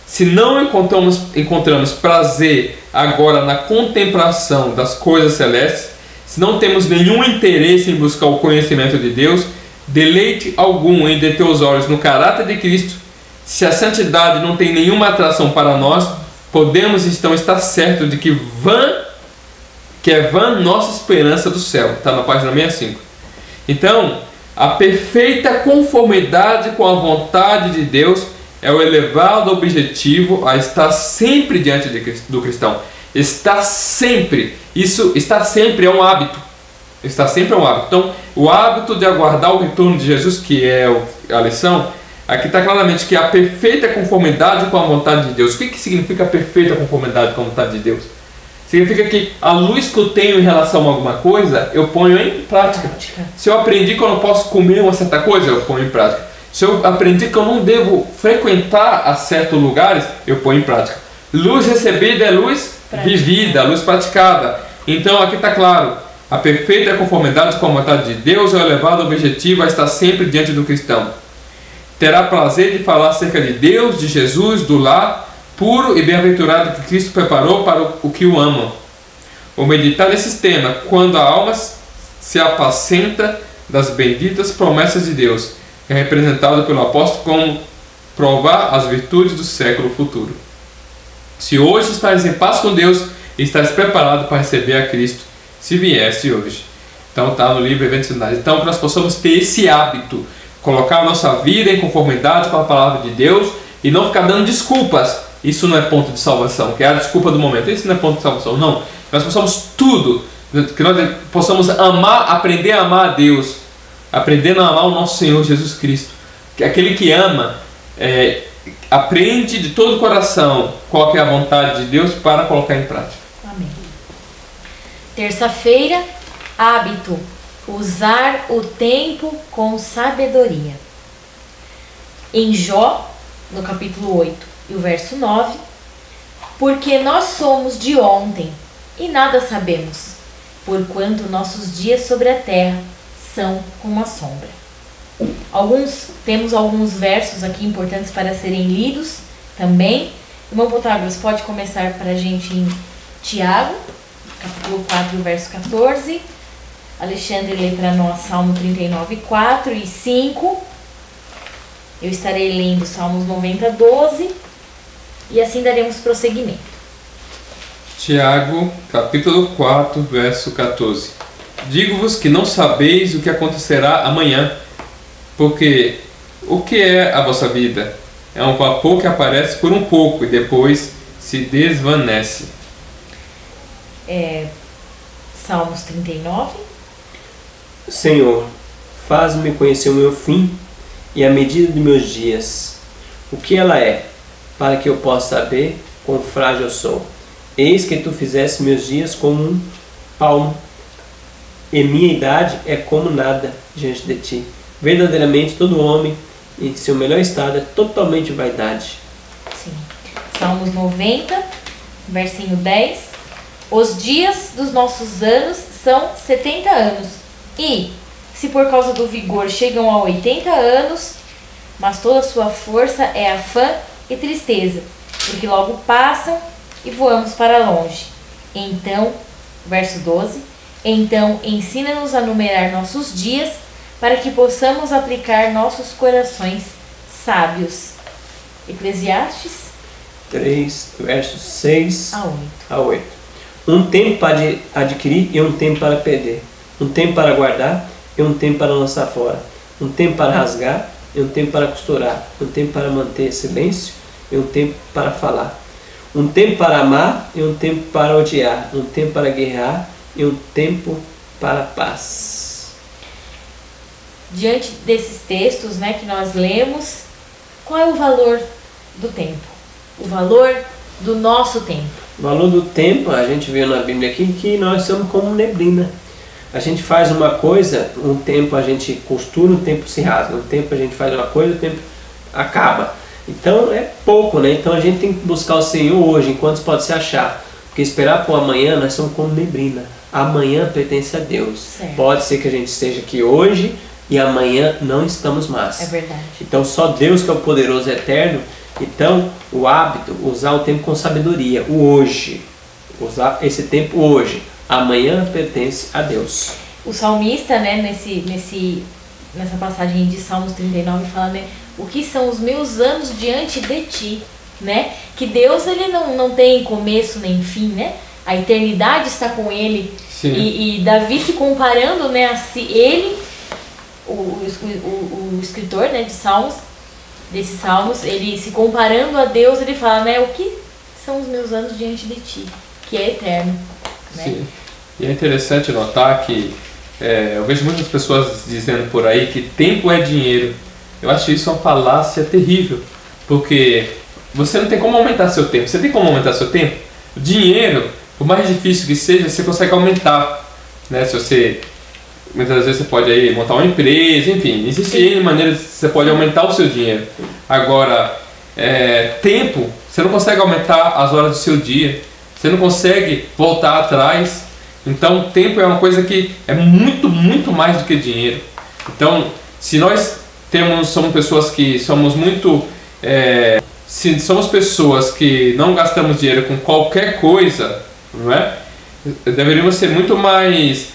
Se não encontramos prazer agora na contemplação das coisas celestes, se não temos nenhum interesse em buscar o conhecimento de Deus, deleite algum em deter os olhos no caráter de Cristo, se a santidade não tem nenhuma atração para nós, podemos então estar certos de que é vã nossa esperança do céu. Está na página 65. Então, a perfeita conformidade com a vontade de Deus é o elevado objetivo a estar sempre diante do cristão. Estar sempre é um hábito. Estar sempre é um hábito. Então, o hábito de aguardar o retorno de Jesus, que é a lição, aqui está claramente que a perfeita conformidade com a vontade de Deus. O que significa a perfeita conformidade com a vontade de Deus? Significa que a luz que eu tenho em relação a alguma coisa, eu ponho em prática. Se eu aprendi que eu não posso comer uma certa coisa, eu ponho em prática. Se eu aprendi que eu não devo frequentar a certos lugares, eu ponho em prática. Luz recebida é luz vivida, luz praticada. Então aqui está claro, a perfeita conformidade com a vontade de Deus é o elevado objetivo a estar sempre diante do cristão. Terá prazer de falar acerca de Deus, de Jesus, do lar puro e bem-aventurado que Cristo preparou para o que o amam. Ou meditar nesses temas, quando a alma se apacenta das benditas promessas de Deus, que é representado pelo apóstolo como provar as virtudes do século futuro. Se hoje estás em paz com Deus, estás preparado para receber a Cristo, se viesse hoje. Então está no livro Eventos Finais. Então que nós possamos ter esse hábito, colocar a nossa vida em conformidade com a palavra de Deus e não ficar dando desculpas. Isso não é ponto de salvação, que é a desculpa do momento. Isso não é ponto de salvação, não. Nós possamos tudo, que nós possamos amar, aprender a amar a Deus, aprender a amar o nosso Senhor Jesus Cristo. Que aquele que ama, aprende de todo o coração qual que é a vontade de Deus para colocar em prática. Amém. Terça-feira, hábito, usar o tempo com sabedoria. Em Jó, no capítulo 8 e o verso 9, porque nós somos de ontem e nada sabemos, porquanto nossos dias sobre a terra são como a sombra. Temos alguns versos aqui importantes para serem lidos também. Irmão Protágoras, pode começar para a gente em Tiago, capítulo 4, verso 14. Alexandre lê para nós Salmo 39, 4 e 5. Eu estarei lendo Salmos 90, 12. E assim daremos prosseguimento. Tiago, capítulo 4, verso 14. Digo-vos que não sabeis o que acontecerá amanhã, porque o que é a vossa vida? É um vapor que aparece por um pouco e depois se desvanece. Salmos 39. Senhor, faz-me conhecer o meu fim e a medida de meus dias. O que ela é, para que eu possa saber quão frágil eu sou. Eis que tu fizeste meus dias como um palmo, e minha idade é como nada diante de ti. Verdadeiramente todo homem em seu melhor estado é totalmente vaidade. Sim. Salmos 90, versinho 10. Os dias dos nossos anos são 70 anos. E, se por causa do vigor chegam a 80 anos, mas toda a sua força é afã e tristeza, porque logo passam e voamos para longe. Então, verso 12, então ensina-nos a numerar nossos dias, para que possamos aplicar nossos corações sábios. Eclesiastes 3, versos 6 a 8. Um tempo para adquirir e um tempo para perder. Um tempo para guardar e um tempo para lançar fora. Um tempo para rasgar e um tempo para costurar. Um tempo para manter silêncio e um tempo para falar. Um tempo para amar e um tempo para odiar. Um tempo para guerrear e um tempo para a paz. Diante desses textos, que nós lemos, qual é o valor do tempo? O valor do nosso tempo. O valor do tempo, a gente vê na Bíblia aqui que nós somos como neblina. A gente faz uma coisa, um tempo a gente costura, um tempo se rasga. Um tempo a gente faz uma coisa, o tempo acaba. Então é pouco, né? Então a gente tem que buscar o Senhor hoje, enquanto pode se achar. Porque esperar por amanhã, nós somos como neblina. Amanhã pertence a Deus. Certo. Pode ser que a gente esteja aqui hoje e amanhã não estamos mais. É verdade. Então só Deus que é o poderoso eterno. Então o hábito, usar o tempo com sabedoria, o hoje. Usar esse tempo hoje. Amanhã pertence a Deus. O salmista, nessa passagem de Salmos 39, fala, o que são os meus anos diante de ti, Que Deus, ele não tem começo nem fim, A eternidade está com ele. E Davi se comparando, a si, ele, o escritor, de Salmos, desses Salmos, ele se comparando a Deus, ele fala, o que são os meus anos diante de ti, que é eterno, Sim. E é interessante notar que eu vejo muitas pessoas dizendo por aí que tempo é dinheiro. Eu acho isso uma falácia terrível, porque você não tem como aumentar seu tempo. Você tem como aumentar seu tempo? O dinheiro, por mais difícil que seja, você consegue aumentar, Se você muitas vezes você pode aí montar uma empresa, enfim, existem maneiras que você pode aumentar o seu dinheiro. Agora, tempo, você não consegue aumentar as horas do seu dia, você não consegue voltar atrás. Então, tempo é uma coisa que é muito, muito mais do que dinheiro. Então, se nós somos pessoas que somos muito... se somos pessoas que não gastamos dinheiro com qualquer coisa, não é? Deveríamos ser muito mais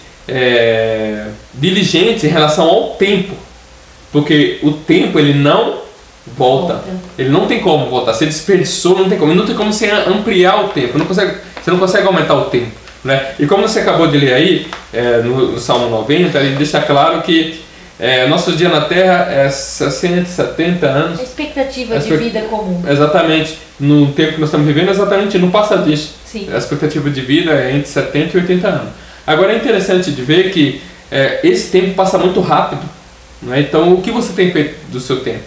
diligentes em relação ao tempo, porque o tempo ele não volta, ele não tem como voltar. Você desperdiçou, não tem como você ampliar o tempo, você não consegue aumentar o tempo, né? E como você acabou de ler aí no Salmo 90, ele deixa claro que nosso dia na Terra é 60, 70 anos. A expectativa de vida comum. Exatamente. No tempo que nós estamos vivendo, exatamente não passa disso. Sim. A expectativa de vida é entre 70 e 80 anos. Agora é interessante de ver que esse tempo passa muito rápido, né? Então o que você tem feito do seu tempo?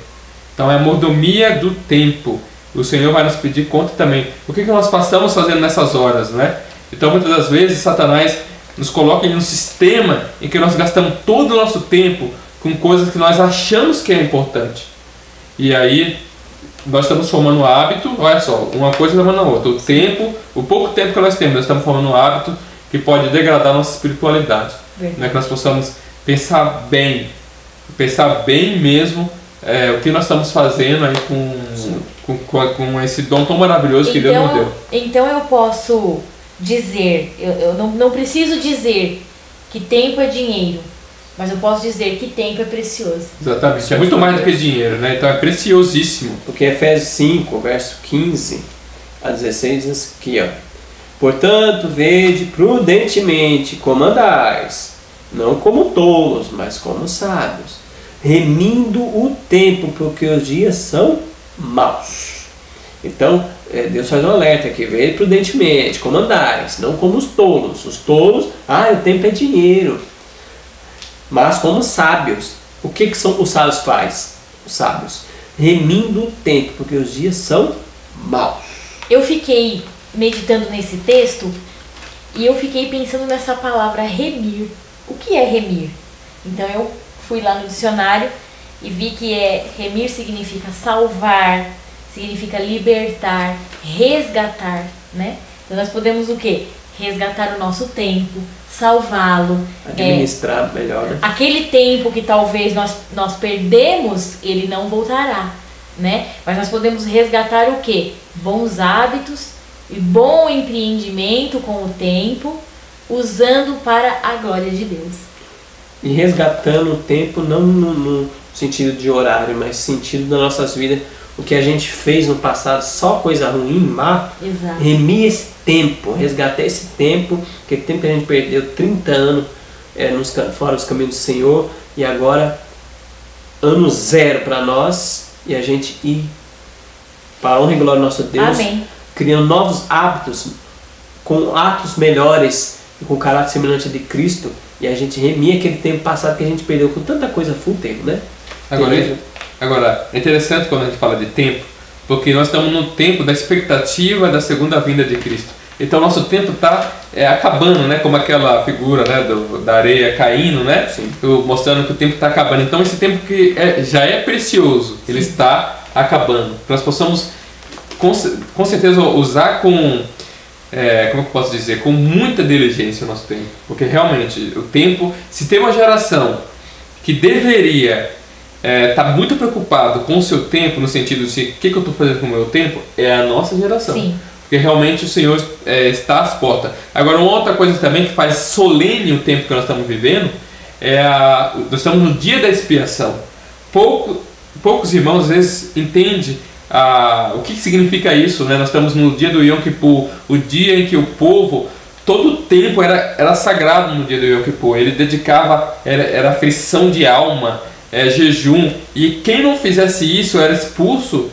Então é a mordomia do tempo. O Senhor vai nos pedir conta também. O que nós passamos fazendo nessas horas, né? Então muitas das vezes Satanás nos coloca em um sistema em que nós gastamos todo o nosso tempo com coisas que nós achamos que é importante. E aí nós estamos formando um hábito, olha só, uma coisa levando a outra. O pouco tempo que nós temos, nós estamos formando um hábito que pode degradar a nossa espiritualidade. Né? Que nós possamos pensar bem mesmo o que nós estamos fazendo aí com esse dom tão maravilhoso que Deus nos deu. Então eu posso dizer, eu não preciso dizer que tempo é dinheiro, mas eu posso dizer que tempo é precioso. Exatamente, é muito mais do que dinheiro, né? Então é preciosíssimo. Porque Efésios 5, verso 15 a 16 diz aqui, ó: portanto, vede prudentemente como andais, não como tolos, mas como sábios, remindo o tempo, porque os dias são maus. Então, Deus faz um alerta aqui: vede prudentemente como andais, não como os tolos. Os tolos, o tempo é dinheiro. Mas como sábios. O que são os sábios faz? Os sábios remindo o tempo, porque os dias são maus. Eu fiquei meditando nesse texto e eu fiquei pensando nessa palavra remir. O que é remir? Então eu fui lá no dicionário e vi que remir significa salvar, significa libertar, resgatar, né? Então nós podemos o quê? Resgatar o nosso tempo, salvá-lo, administrar melhor, né? Aquele tempo que talvez nós perdemos, ele não voltará, né? Mas nós podemos resgatar o quê? Bons hábitos e bom empreendimento com o tempo, usando para a glória de Deus. E resgatando o tempo não no sentido de horário, mas no sentido das nossas vidas. O que a gente fez no passado, só coisa ruim, má. Exato. Remir esse tempo, resgatar esse tempo, aquele tempo que a gente perdeu 30 anos fora dos caminhos do Senhor, e agora ano zero para nós, e a gente ir para a honra e glória do nosso Deus. Amém. Criando novos hábitos, com atos melhores e com caráter semelhante a de Cristo, e a gente remir aquele tempo passado que a gente perdeu com tanta coisa fútil, né? Agora, é interessante quando a gente fala de tempo, porque nós estamos no tempo da expectativa da segunda vinda de Cristo. Então nosso tempo está acabando, né? Como aquela figura, né, da areia caindo, né? Sim. Mostrando que o tempo está acabando. Então esse tempo que já é precioso, ele está acabando. Nós possamos com certeza usar como é que eu posso dizer, com muita diligência o nosso tempo. Porque realmente o tempo, se tem uma geração que deveria tá muito preocupado com o seu tempo, no sentido de o que eu estou fazendo com o meu tempo, é a nossa geração. Sim. Porque realmente o Senhor está às portas. Agora, uma outra coisa também que faz solene o tempo que nós estamos vivendo nós estamos no dia da expiação. Poucos irmãos às vezes entendem o que significa isso, né? Nós estamos no dia do Yom Kippur, o dia em que o povo, todo o tempo era sagrado no dia do Yom Kippur. Ele dedicava, era aflição de alma, jejum, e quem não fizesse isso era expulso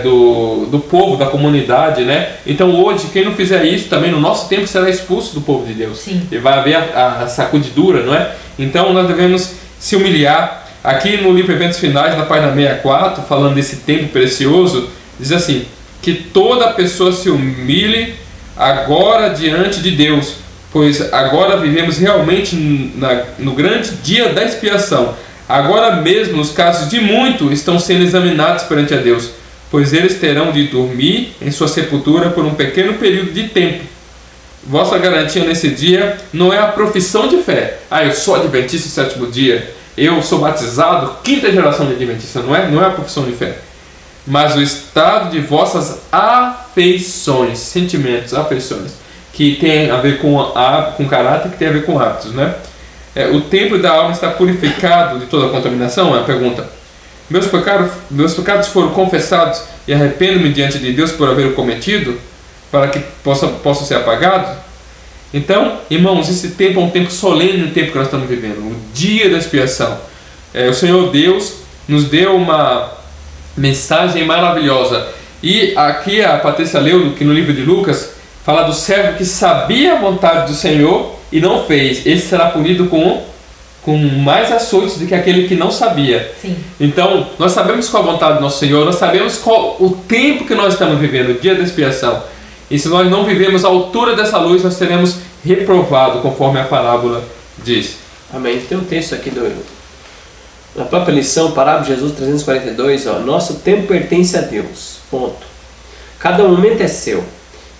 do povo, da comunidade, né? Então hoje, quem não fizer isso também no nosso tempo será expulso do povo de Deus. Sim. E vai haver a sacudidura, não é? Então nós devemos se humilhar. Aqui no livro Eventos Finais, na página 64, falando desse tempo precioso, diz assim: que toda pessoa se humilhe agora diante de Deus, pois agora vivemos realmente no grande dia da expiação. Agora mesmo os casos de muitos estão sendo examinados perante a Deus, pois eles terão de dormir em sua sepultura por um pequeno período de tempo. Vossa garantia nesse dia não é a profissão de fé. Eu sou adventista do sétimo dia, eu sou batizado, 5ª geração de adventista. Não é a profissão de fé, mas o estado de vossas afeições, sentimentos, afeições, que tem a ver com caráter, que tem a ver com hábitos, né? O templo da alma está purificado de toda a contaminação? É a pergunta. Meus pecados foram confessados e arrependo-me diante de Deus por haver cometido, para que possam ser apagados? Então, irmãos, esse tempo é um tempo solene, o tempo que nós estamos vivendo, o dia da expiação. O Senhor Deus nos deu uma mensagem maravilhosa. E aqui a Patrícia leu que no livro de Lucas fala do servo que sabia a vontade do Senhor e não fez. Esse será punido com mais açoites do que aquele que não sabia. Sim. Então, nós sabemos qual a vontade do nosso Senhor, nós sabemos qual o tempo que nós estamos vivendo, o dia da expiação. E se nós não vivemos à altura dessa luz, nós seremos reprovados, conforme a parábola diz. Amém. Tem um texto aqui na própria lição, parábola de Jesus 342, nosso tempo pertence a Deus. Ponto. Cada momento é seu.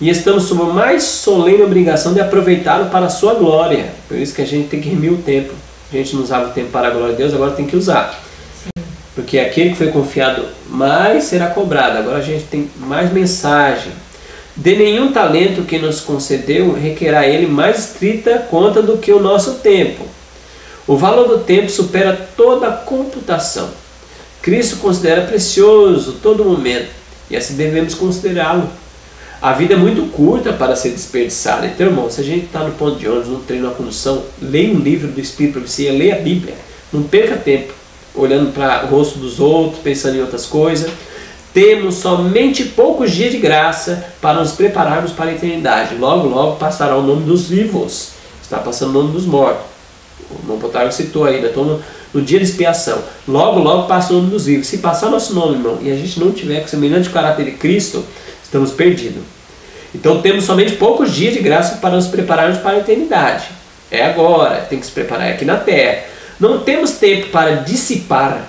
E estamos sob a mais solene obrigação de aproveitá-lo para a sua glória. Por isso que a gente tem que remir o tempo. A gente não usava o tempo para a glória de Deus, agora tem que usar. Sim. Porque aquele que foi confiado mais será cobrado. Agora a gente tem mais mensagem. De nenhum talento que nos concedeu requerá ele mais estrita conta do que o nosso tempo. O valor do tempo supera toda a computação. Cristo considera precioso todo momento, e assim devemos considerá-lo. A vida é muito curta para ser desperdiçada. Então, irmão, se a gente está no ponto de ônibus, no treino, na condução, leia um livro do Espírito para você, leia a Bíblia. Não perca tempo olhando para o rosto dos outros, pensando em outras coisas. Temos somente poucos dias de graça para nos prepararmos para a eternidade. Logo, logo passará o nome dos vivos. Está passando o nome dos mortos. O irmão Potágio citou aí, estamos no dia de expiação. Logo, logo passa o nome dos vivos. Se passar nosso nome, irmão, e a gente não tiver com semelhante caráter de Cristo, estamos perdidos. Então temos somente poucos dias de graça para nos prepararmos para a eternidade. É agora, tem que se preparar aqui na terra. Não temos tempo para dissipar,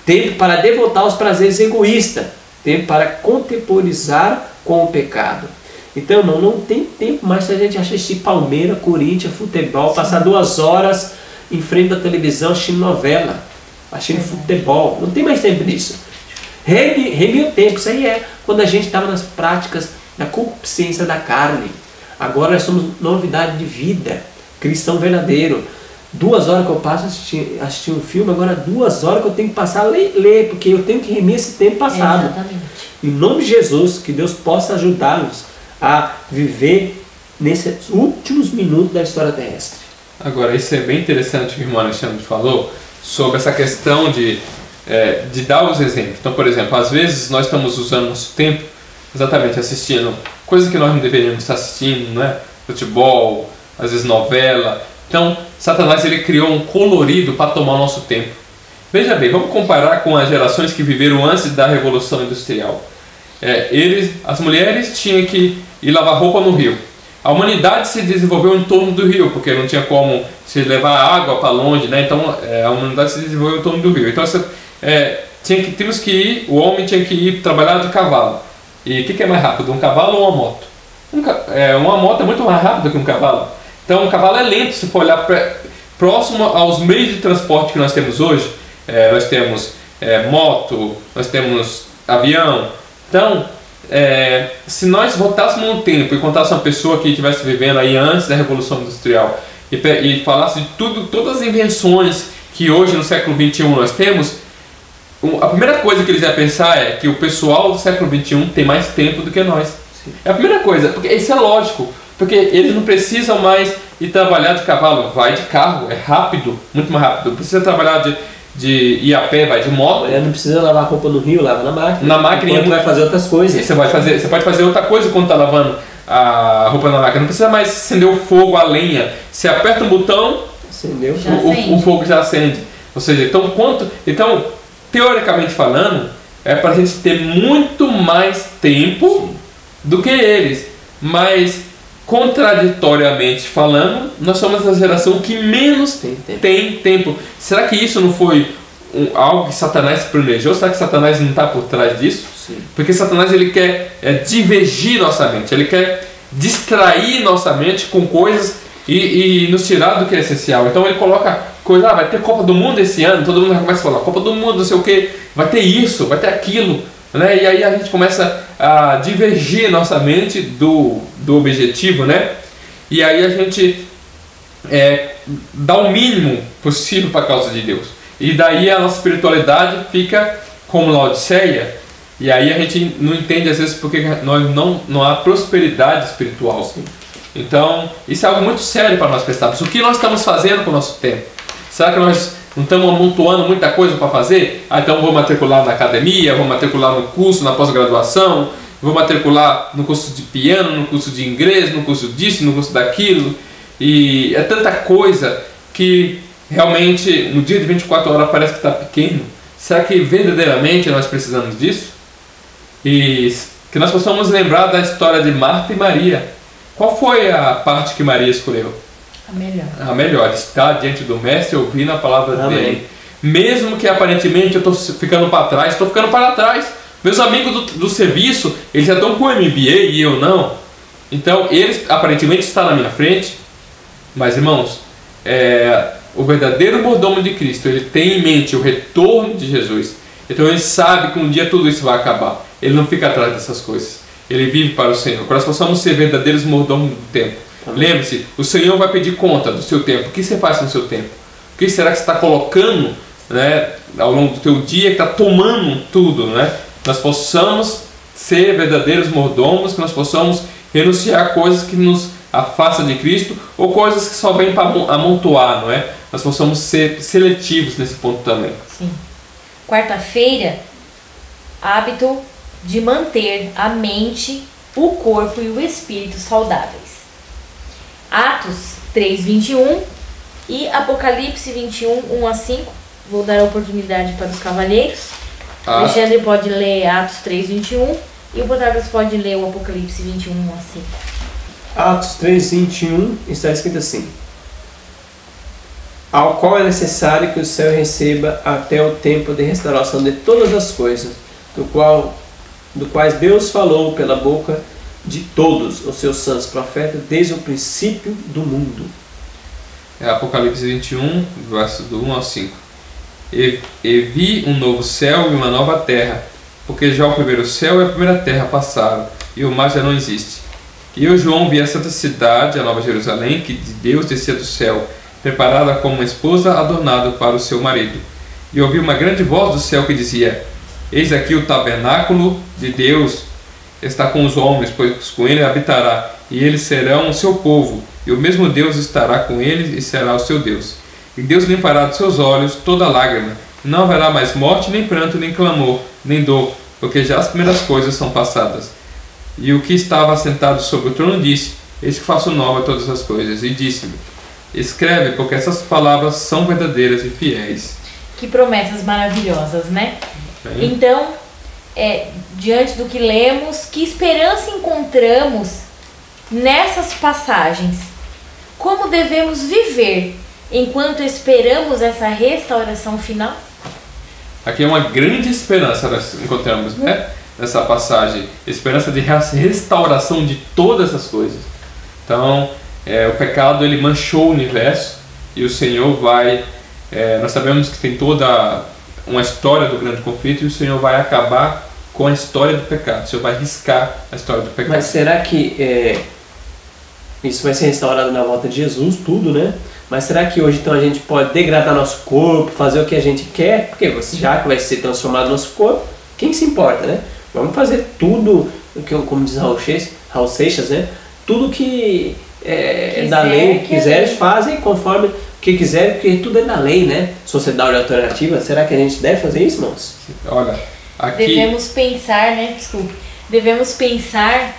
tempo para devotar aos prazeres egoístas, tempo para contemporizar com o pecado. Então, irmão, não tem tempo mais se a gente assistir Palmeiras, Corinthians, futebol, passar 2 horas em frente da televisão assistindo novela, assistindo futebol. Não tem mais tempo nisso. Remir o tempo, isso aí é quando a gente estava nas práticas da concupiscência da carne. Agora nós somos novidade de vida, cristão verdadeiro. 2 horas que eu passo assistir um filme, agora 2 horas que eu tenho que passar a ler, porque eu tenho que remir esse tempo passado. Exatamente. Em nome de Jesus, que Deus possa ajudar-nos a viver nesses últimos minutos da história terrestre. Agora, isso é bem interessante o que o irmão Alexandre falou sobre essa questão de dar os exemplos. Então, por exemplo, às vezes nós estamos usando nosso tempo exatamente assistindo coisas que nós não deveríamos estar assistindo, né? Futebol, às vezes novela. Então, Satanás ele criou um colorido para tomar o nosso tempo. Veja bem, vamos comparar com as gerações que viveram antes da Revolução Industrial. As mulheres tinham que ir lavar roupa no rio. A humanidade se desenvolveu em torno do rio, porque não tinha como se levar água para longe, né? Então a humanidade se desenvolveu em torno do rio. Então tínhamos que ir, o homem tinha que ir trabalhar de cavalo. E o que é mais rápido, um cavalo ou uma moto? Uma moto é muito mais rápida que um cavalo. Então um cavalo é lento, se for olhar próximo aos meios de transporte que nós temos hoje. Nós temos moto, nós temos avião. Então, se nós voltássemos no tempo e contássemos uma pessoa que estivesse vivendo aí antes da Revolução Industrial e falasse de todas as invenções que hoje no século XXI nós temos, a primeira coisa que eles iam pensar é que o pessoal do século XXI tem mais tempo do que nós. Sim. É a primeira coisa, porque isso é lógico, porque eles não precisam mais ir trabalhar de cavalo, vai de carro, é rápido, muito mais rápido. Não precisa trabalhar de ir a pé, vai de moto. Não precisa lavar roupa no rio, lava na máquina. Na máquina vai fazer outras coisas. Você pode fazer outra coisa quando está lavando a roupa na máquina. Não precisa mais acender o fogo, a lenha. Você aperta um botão, acendeu, o fogo já acende. Ou seja, então teoricamente falando, é para a gente ter muito mais tempo do que eles. Mas contraditoriamente falando, nós somos a geração que menos tem tempo. Será que isso não foi algo que Satanás planejou? Será que Satanás não está por trás disso? Sim. Porque Satanás ele quer divergir nossa mente, ele quer distrair nossa mente com coisas e nos tirar do que é essencial. Então ele coloca coisa, vai ter Copa do Mundo esse ano, todo mundo começa a falar Copa do Mundo, não sei o que, vai ter isso, vai ter aquilo, né? E aí a gente começa a divergir nossa mente do objetivo, né? E aí a gente dá o mínimo possível para a causa de Deus. E daí a nossa espiritualidade fica como Laodiceia. E aí a gente não entende às vezes porque não há prosperidade espiritual. Sim. Então isso é algo muito sério para nós prestarmos. O que nós estamos fazendo com o nosso tempo? Será que nós não estamos amontoando muita coisa para fazer? Então vou matricular na academia, vou matricular no curso, na pós-graduação, vou matricular no curso de piano, no curso de inglês, no curso disso, no curso daquilo. E é tanta coisa que realmente no dia de 24 horas parece que está pequeno. Será que verdadeiramente nós precisamos disso? E que nós possamos lembrar da história de Marta e Maria. Qual foi a parte que Maria escolheu? A melhor. A melhor, estar diante do Mestre e ouvir a palavra dele. Mesmo que aparentemente eu estou ficando para trás, estou ficando para trás. Meus amigos do serviço, eles já estão com MBA e eu não. Então eles aparentemente estão na minha frente. Mas irmãos, o verdadeiro mordomo de Cristo, ele tem em mente o retorno de Jesus. Então ele sabe que um dia tudo isso vai acabar. Ele não fica atrás dessas coisas. Ele vive para o Senhor. Para nós possamos ser verdadeiros mordomos do tempo. Lembre-se, o Senhor vai pedir conta do seu tempo. O que você faz no seu tempo? O que será que você está colocando, né, ao longo do teu dia, que está tomando tudo, né? Nós possamos ser verdadeiros mordomos, que nós possamos renunciar a coisas que nos afastam de Cristo ou coisas que só vêm para amontoar, não é? Nós possamos ser seletivos nesse ponto também. Sim. Quarta-feira, hábito de manter a mente, o corpo e o espírito saudáveis. Atos 3:21 e Apocalipse 21, 1 a 5. Vou dar a oportunidade para os cavalheiros. Alexandre pode ler Atos 3:21 e o Protágoras pode ler o Apocalipse 21, 1 a 5. Atos 3:21 está escrito assim: ao qual é necessário que o céu receba até o tempo de restauração de todas as coisas, do quais Deus falou pela boca de todos os seus santos profetas desde o princípio do mundo. Apocalipse 21, verso do 1 ao 5. E vi um novo céu e uma nova terra, porque já o primeiro céu e a primeira terra passaram, e o mar já não existe. E eu, João, vi a santa cidade, a Nova Jerusalém, que de Deus descia do céu, preparada como uma esposa adornada para o seu marido. E ouvi uma grande voz do céu que dizia: eis aqui o tabernáculo de Deus está com os homens, pois com ele habitará, e eles serão o seu povo, e o mesmo Deus estará com eles e será o seu Deus. E Deus limpará dos seus olhos toda lágrima, e não haverá mais morte, nem pranto, nem clamor, nem dor, porque já as primeiras coisas são passadas. E o que estava assentado sobre o trono disse: eis que faço nova todas as coisas. E disse-me: escreve, porque essas palavras são verdadeiras e fiéis. Que promessas maravilhosas, né? Bem. Então, diante do que lemos, que esperança encontramos nessas passagens? Como devemos viver enquanto esperamos essa restauração final? Aqui é uma grande esperança nós encontramos, né? Nessa passagem, esperança de restauração de todas essas coisas. Então, o pecado ele manchou o universo e o Senhor vai, nós sabemos que tem toda uma história do grande conflito e o Senhor vai acabar com a história do pecado. O Senhor vai riscar a história do pecado. Mas será que isso vai ser restaurado na volta de Jesus, tudo, né? Mas será que hoje então a gente pode degradar nosso corpo, fazer o que a gente quer? Porque já que vai ser transformado nosso corpo, quem se importa, né? Vamos fazer tudo, como diz Raul Seixas, né? Tudo que da lei, quiseres, fazem conforme o que quiser, porque tudo é da lei, né? Sociedade alternativa, será que a gente deve fazer isso, irmãos? Olha, aqui... Devemos pensar, né? Desculpe. Devemos pensar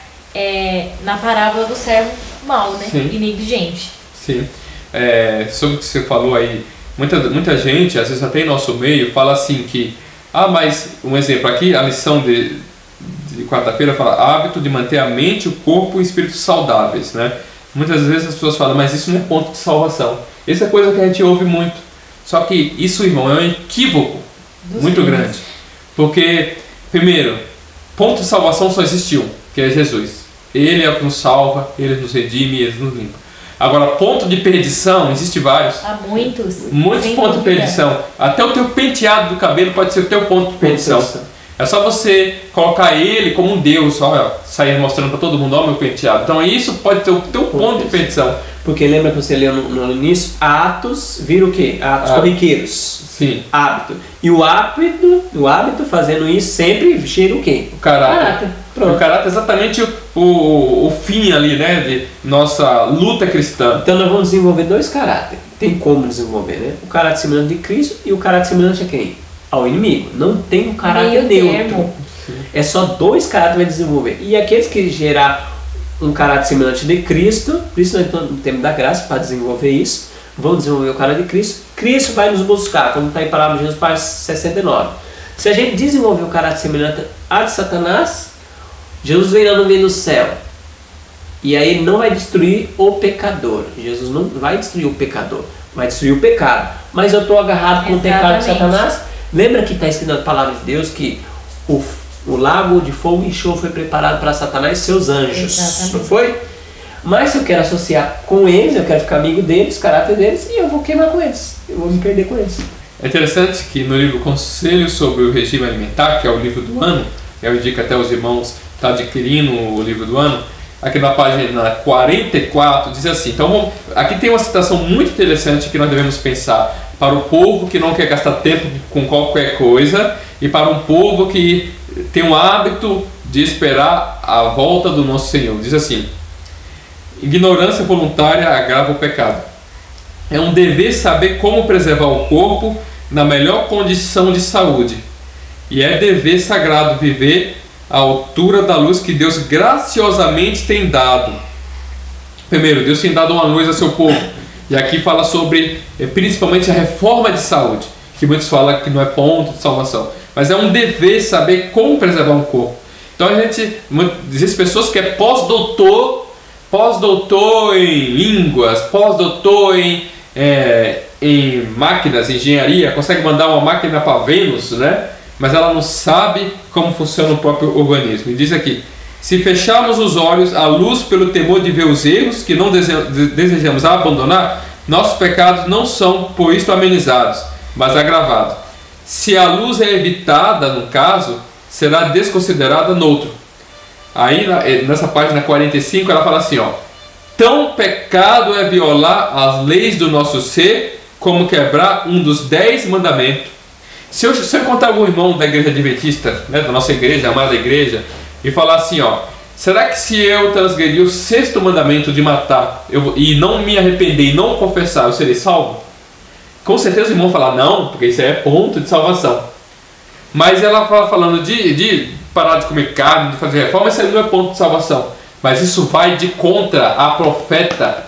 na parábola do servo mau, né? Sim. E negligente. Sim. Sobre o que você falou aí, muita gente, às vezes até em nosso meio, fala assim que... mas um exemplo aqui, a lição de quarta-feira, fala hábito de manter a mente, o corpo e o espírito saudáveis, né? Muitas vezes as pessoas falam, mas isso não é ponto de salvação. Isso é coisa que a gente ouve muito. Só que isso, irmão, é um equívoco muito grande. Porque, primeiro, ponto de salvação só existe um, que é Jesus. Ele é o que nos salva, Ele nos redime, Ele nos limpa. Agora, ponto de perdição, existe vários. Há muitos. Muitos pontos de perdição. Até o teu penteado do cabelo pode ser o teu ponto de perdição. É só você colocar ele como um Deus, olha, sair mostrando para todo mundo, ó, meu penteado. Então isso pode ser o teu ponto de perdição. Porque lembra que você leu no início, atos vira o quê? Atos corriqueiros. Sim. Hábito. E o hábito fazendo isso sempre cheira o quê? O caráter. Pronto. O caráter é exatamente o fim ali, né, de nossa luta cristã. Então nós vamos desenvolver dois caráteres. Tem como desenvolver, né? O caráter semelhante de Cristo e o caráter semelhante a quem? Ao inimigo. Não tem um caráter neutro. É só dois caráteres que vai desenvolver. E aqueles que gerar um caráter semelhante de Cristo, por isso nós estamos no tempo da graça para desenvolver isso, vão desenvolver o caráter de Cristo. Cristo vai nos buscar, como está em Palavra de Jesus, página 69. Se a gente desenvolver o caráter semelhante a de Satanás, Jesus vem na nuvem do céu. E aí ele não vai destruir o pecador. Jesus não vai destruir o pecador, vai destruir o pecado. Mas eu estou agarrado com o pecado de Satanás. Lembra que está escrito na Palavra de Deus que o lago de fogo e enxofre foi preparado para Satanás e seus anjos. Exatamente. Não foi? Mas se eu quero associar com eles, eu quero ficar amigo deles, caráter deles, e eu vou queimar com eles. Eu vou me perder com eles. É interessante que no livro Conselhos sobre o Regime Alimentar, que é o livro do ano, eu indico até os irmãos estar adquirindo o livro do ano, aqui na página 44 diz assim, então aqui tem uma citação muito interessante que nós devemos pensar para o povo que não quer gastar tempo com qualquer coisa e para um povo que tem um hábito de esperar a volta do nosso Senhor. Diz assim, ignorância voluntária agrava o pecado. É um dever saber como preservar o corpo na melhor condição de saúde. E é dever sagrado viver à altura da luz que Deus graciosamente tem dado. Primeiro, Deus tem dado uma luz ao seu povo. E aqui fala sobre, principalmente, a reforma de saúde, que muitos falam que não é ponto de salvação. Mas é um dever saber como preservar o corpo. Então a gente, existem pessoas que é pós-doutor em línguas, pós-doutor em máquinas, engenharia, consegue mandar uma máquina para Vênus, né? Mas ela não sabe como funciona o próprio organismo. E diz aqui, se fecharmos os olhos à luz pelo temor de ver os erros que não desejamos abandonar, nossos pecados não são por isto amenizados, mas agravados. Se a luz é evitada, no caso, será desconsiderada noutro. Aí nessa página 45 ela fala assim, ó, tão pecado é violar as leis do nosso ser como quebrar um dos 10 mandamentos. Se eu encontrar algum irmão da igreja adventista, né, da nossa igreja, a amada igreja, e falar assim, ó, será que se eu transgredir o 6º mandamento de matar e não me arrepender e não confessar, eu serei salvo? Com certeza o irmão falar não, porque isso é ponto de salvação. Mas ela fala falando de parar de comer carne, de fazer reforma, isso aí não é ponto de salvação. Mas isso vai de contra a profeta,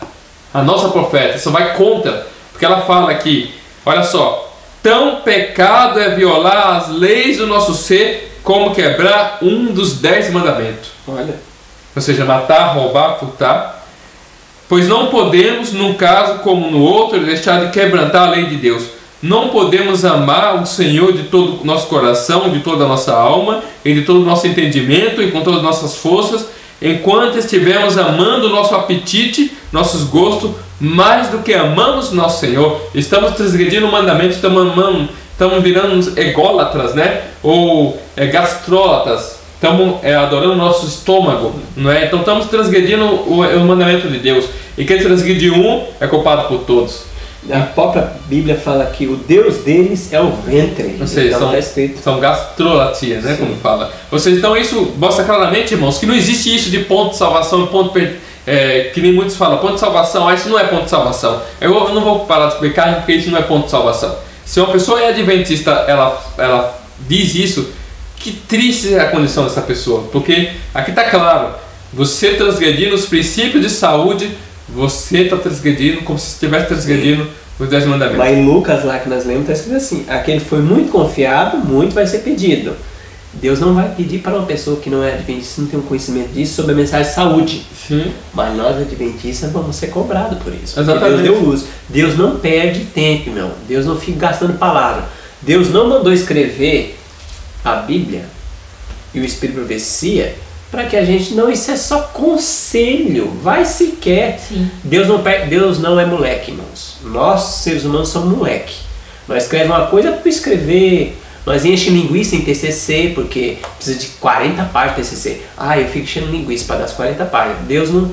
a nossa profeta, isso vai contra, porque ela fala aqui, olha só, tão pecado é violar as leis do nosso ser como quebrar um dos 10 mandamentos. Olha. Ou seja, matar, roubar, furtar. Pois não podemos, num caso como no outro, deixar de quebrantar a lei de Deus. Não podemos amar o Senhor de todo o nosso coração, de toda a nossa alma, e de todo o nosso entendimento, e com todas as nossas forças, enquanto estivermos amando o nosso apetite, nossos gostos, mais do que amamos nosso Senhor. Estamos transgredindo o mandamento, estamos virando ególatras, né? Ou gastrólatas, estamos adorando o nosso estômago, não é? Então estamos transgredindo o mandamento de Deus. E quem transgride um é culpado por todos. A própria Bíblia fala que o Deus deles é o ventre. Ou seja, são gastrolatias, né? Sim. Como fala. Ou seja, então isso mostra claramente, irmãos, que não existe isso de ponto de salvação, que nem muitos falam, ponto de salvação, isso não é ponto de salvação. Eu não vou parar de explicar porque isso não é ponto de salvação. Se uma pessoa é adventista, ela diz isso, que triste é a condição dessa pessoa. Porque aqui está claro, você transgredindo os princípios de saúde, você está transgredindo como se estivesse transgredindo os 10 mandamentos. Mas em Lucas, lá que nós lemos, está escrito assim, aquele foi muito confiado, muito vai ser pedido. Deus não vai pedir para uma pessoa que não é adventista, não tem um conhecimento disso, sobre a mensagem de saúde. Sim. Mas nós adventistas vamos ser cobrados por isso. Exatamente. Deus deu uso. Deus não perde tempo, meu. Deus não fica gastando palavra. Deus não mandou escrever a Bíblia e o Espírito de Profecia para que a gente não... Isso é só conselho. Vai se quer. Sim. Deus não é moleque, irmãos. Nós, seres humanos, somos moleque. Nós escrevemos uma coisa para escrever... Nós enchemos linguiça em TCC, porque precisa de 40 páginas de TCC. Eu fico enchendo linguiça para dar as 40 páginas. Deus não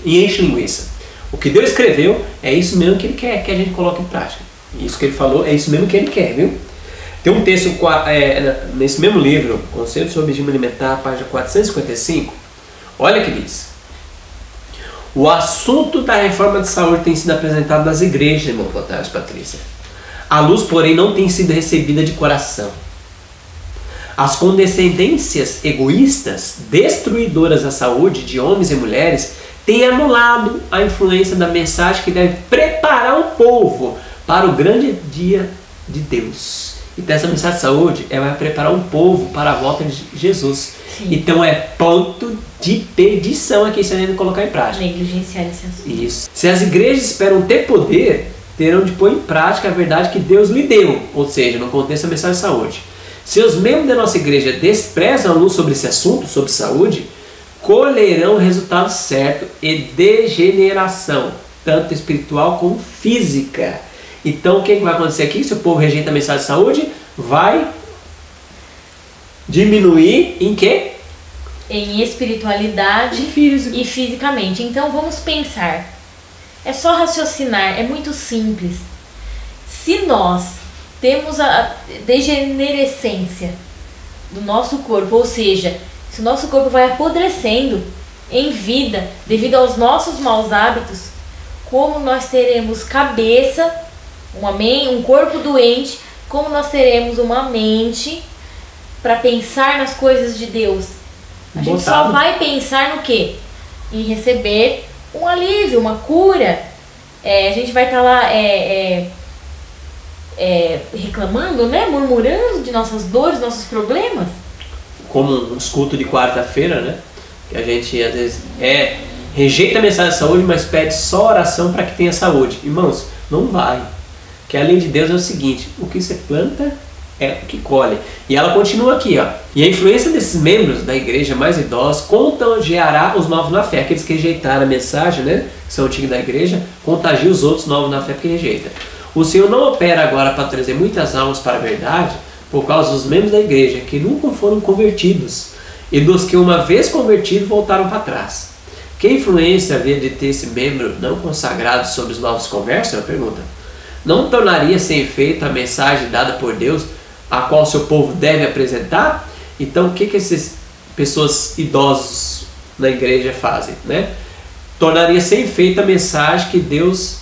enche linguiça. O que Deus escreveu é isso mesmo que Ele quer que a gente coloque em prática. Isso que Ele falou é isso mesmo que Ele quer, viu? Tem um texto nesse mesmo livro, Conselho sobre Regime Alimentar, página 455. Olha o que diz. O assunto da reforma de saúde tem sido apresentado nas igrejas, irmão Otávio, Patrícia. A luz, porém, não tem sido recebida de coração. As condescendências egoístas, destruidoras da saúde de homens e mulheres, têm anulado a influência da mensagem que deve preparar o povo para o grande dia de Deus. Então essa mensagem de saúde vai preparar o povo para a volta de Jesus. Sim. Então é ponto de perdição aqui se a gente colocar em prática. Negligenciar esse assunto. Isso. Se as igrejas esperam ter poder, terão de pôr em prática a verdade que Deus lhe deu, ou seja, no contexto da mensagem de saúde. Se os membros da nossa igreja desprezam a luz sobre esse assunto, sobre saúde, colherão o resultado certo e degeneração, tanto espiritual como física. Então o que vai acontecer aqui? Se o povo rejeita a mensagem de saúde, vai diminuir em quê? Em espiritualidade e fisicamente. Então vamos pensar. É só raciocinar, é muito simples. Se nós temos a degenerescência do nosso corpo, ou seja, se o nosso corpo vai apodrecendo em vida devido aos nossos maus hábitos, como nós teremos cabeça, um corpo doente, como nós teremos uma mente para pensar nas coisas de Deus? A gente só vai pensar no quê? Em receber um alívio, uma cura. A gente vai estar lá reclamando, né? Murmurando de nossas dores, nossos problemas. Como uns cultos de quarta-feira, né? Que a gente às vezes rejeita a mensagem de saúde, mas pede só oração para que tenha saúde. Irmãos, não vai. Que a lei de Deus é o seguinte: o que você planta é o que colhe. E ela continua aqui, ó. E a influência desses membros da igreja mais idosos contagiará os novos na fé. Aqueles que rejeitaram a mensagem, né, que são antigos da igreja, contagiam os outros novos na fé porque rejeitam. O Senhor não opera agora para trazer muitas almas para a verdade por causa dos membros da igreja que nunca foram convertidos e dos que uma vez convertidos voltaram para trás. Que influência havia de ter esse membro não consagrado sobre os novos conversos? É uma pergunta. Não tornaria sem efeito a mensagem dada por Deus, a qual seu povo deve apresentar? Então o que essas pessoas idosas na igreja fazem, né? Tornaria sem efeito a mensagem que Deus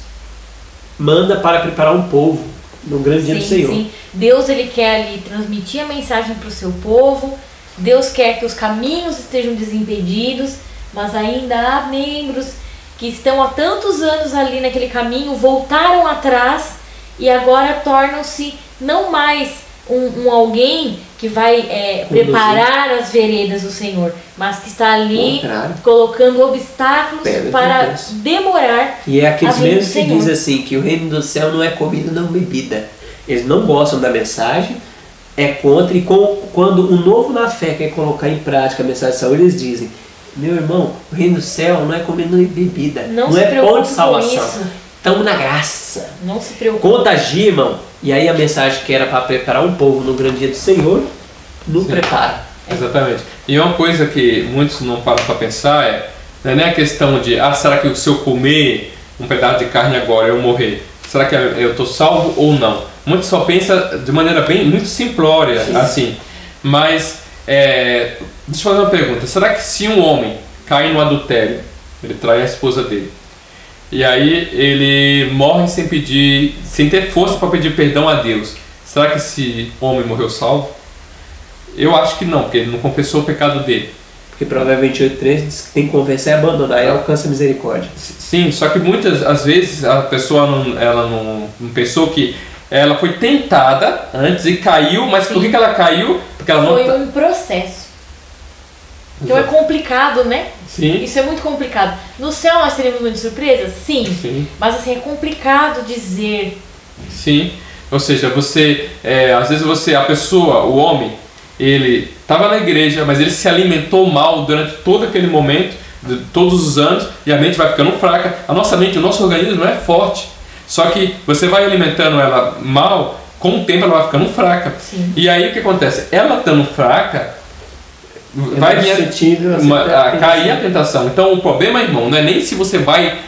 manda para preparar um povo no grande dia do Senhor. Sim. Deus, ele quer ali transmitir a mensagem para o seu povo. Deus quer que os caminhos estejam desimpedidos, mas ainda há membros que estão há tantos anos ali naquele caminho, voltaram atrás e agora tornam-se não mais um alguém que vai preparar as veredas do Senhor, mas que está ali colocando obstáculos para demorar. E é aqueles mesmos que dizem assim, que o reino do céu não é comida, não bebida. Eles não gostam da mensagem, é contra, e quando o novo na fé quer colocar em prática a mensagem de saúde, eles dizem: meu irmão, o reino do céu não é comida nem bebida, não é pão de salvação. Estamos na graça. Não se preocupe. Contagia, irmão. E aí a mensagem que era para preparar um povo no grande dia do Senhor, não prepara. Exatamente. E uma coisa que muitos não param para pensar não é a questão de, será que se eu comer um pedaço de carne agora eu morrer, será que eu estou salvo ou não? Muitos só pensam de maneira muito simplória, assim. Mas, deixa eu fazer uma pergunta. Será que se um homem cair no adultério, ele trai a esposa dele, e aí ele morre sem ter força para pedir perdão a Deus, será que esse homem morreu salvo? Eu acho que não, porque ele não confessou o pecado dele. Porque Provérbios 28:13 diz que tem que confessar e abandonar, e alcança a misericórdia. Sim, só que muitas às vezes a pessoa não pensou que ela foi tentada antes e caiu, mas por que ela caiu? Porque ela foi um processo. Então é complicado, né? Sim. Isso é muito complicado. No céu nós teremos muitas surpresas? Sim. Sim. Mas assim, é complicado dizer. Sim. Ou seja, você, às vezes a pessoa, o homem, ele estava na igreja, mas ele se alimentou mal durante todo aquele momento, todos os anos, e a mente vai ficando fraca. A nossa mente, o nosso organismo não é forte. Só que você vai alimentando ela mal, com o tempo ela vai ficando fraca. Sim. E aí o que acontece? Ela estando fraca, vai cair a tentação. Então o problema, irmão, não é nem se você vai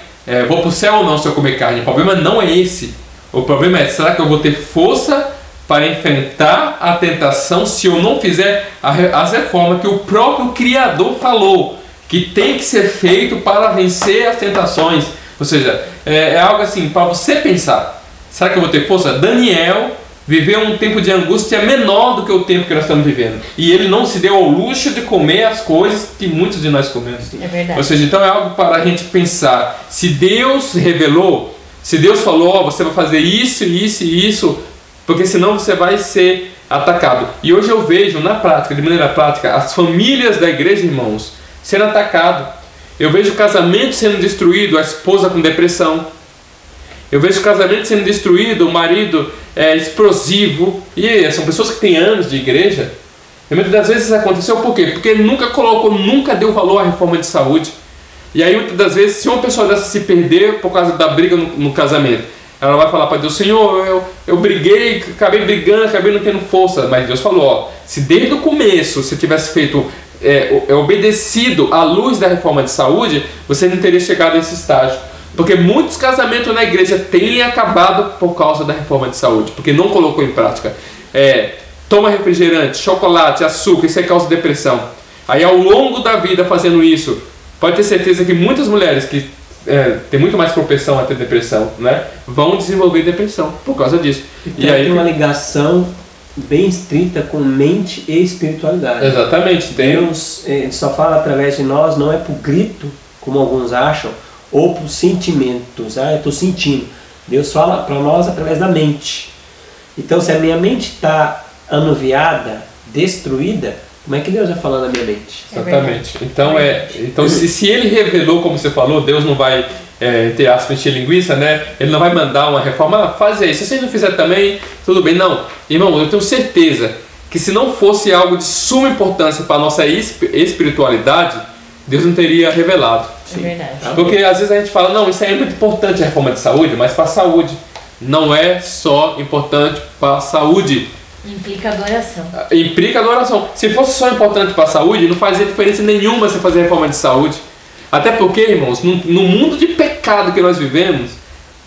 vou pro céu ou não se eu comer carne. O problema não é esse. O problema é, será que eu vou ter força para enfrentar a tentação se eu não fizer as reformas que o próprio Criador falou que tem que ser feito para vencer as tentações? Ou seja, é algo assim para você pensar. Será que eu vou ter força? Daniel viveu um tempo de angústia menor do que o tempo que nós estamos vivendo. E ele não se deu ao luxo de comer as coisas que muitos de nós comemos. É verdade. Ou seja, então é algo para a gente pensar. Se Deus revelou, se Deus falou, você vai fazer isso, isso e isso, porque senão você vai ser atacado. E hoje eu vejo na prática, de maneira prática, as famílias da igreja, irmãos, sendo atacadas. Eu vejo o casamento sendo destruído, a esposa com depressão. Eu vejo o casamento sendo destruído, o marido explosivo. E são pessoas que têm anos de igreja. E muitas das vezes isso aconteceu por quê? Porque nunca deu valor à reforma de saúde. E aí muitas das vezes, se uma pessoa dessa se perder por causa da briga no casamento, ela vai falar para Deus: Senhor, eu briguei, acabei brigando, acabei não tendo força. Mas Deus falou, ó, se desde o começo você tivesse feito, obedecido à luz da reforma de saúde, você não teria chegado a esse estágio. Porque muitos casamentos na igreja têm acabado por causa da reforma de saúde, porque não colocou em prática. Toma refrigerante, chocolate, açúcar, isso aí causa depressão. Aí ao longo da vida fazendo isso, pode ter certeza que muitas mulheres que têm muito mais propensão a ter depressão, né, vão desenvolver depressão por causa disso. E aí tem uma ligação bem estrita com mente e espiritualidade. Exatamente. Deus só fala através de nós, não é por grito, como alguns acham, ou por sentimentos. Eu estou sentindo. Deus fala para nós através da mente. Então, se a minha mente está anuviada, destruída, como é que Deus vai falar na minha mente? Exatamente. Então se ele revelou, como você falou, Deus não vai, entre aspas, encher linguiça, né? Ele não vai mandar uma reforma, faz aí. Se você não fizer também, tudo bem. Não. Irmão, eu tenho certeza que se não fosse algo de suma importância para a nossa espiritualidade, Deus não teria revelado. É verdade. Porque às vezes a gente fala, não, isso aí é muito importante a reforma de saúde, mas para a saúde. Não é só importante para a saúde. Implica adoração. Implica adoração. Se fosse só importante para a saúde, não fazia diferença nenhuma você fazer reforma de saúde. Até porque, irmãos, no mundo de pecado que nós vivemos,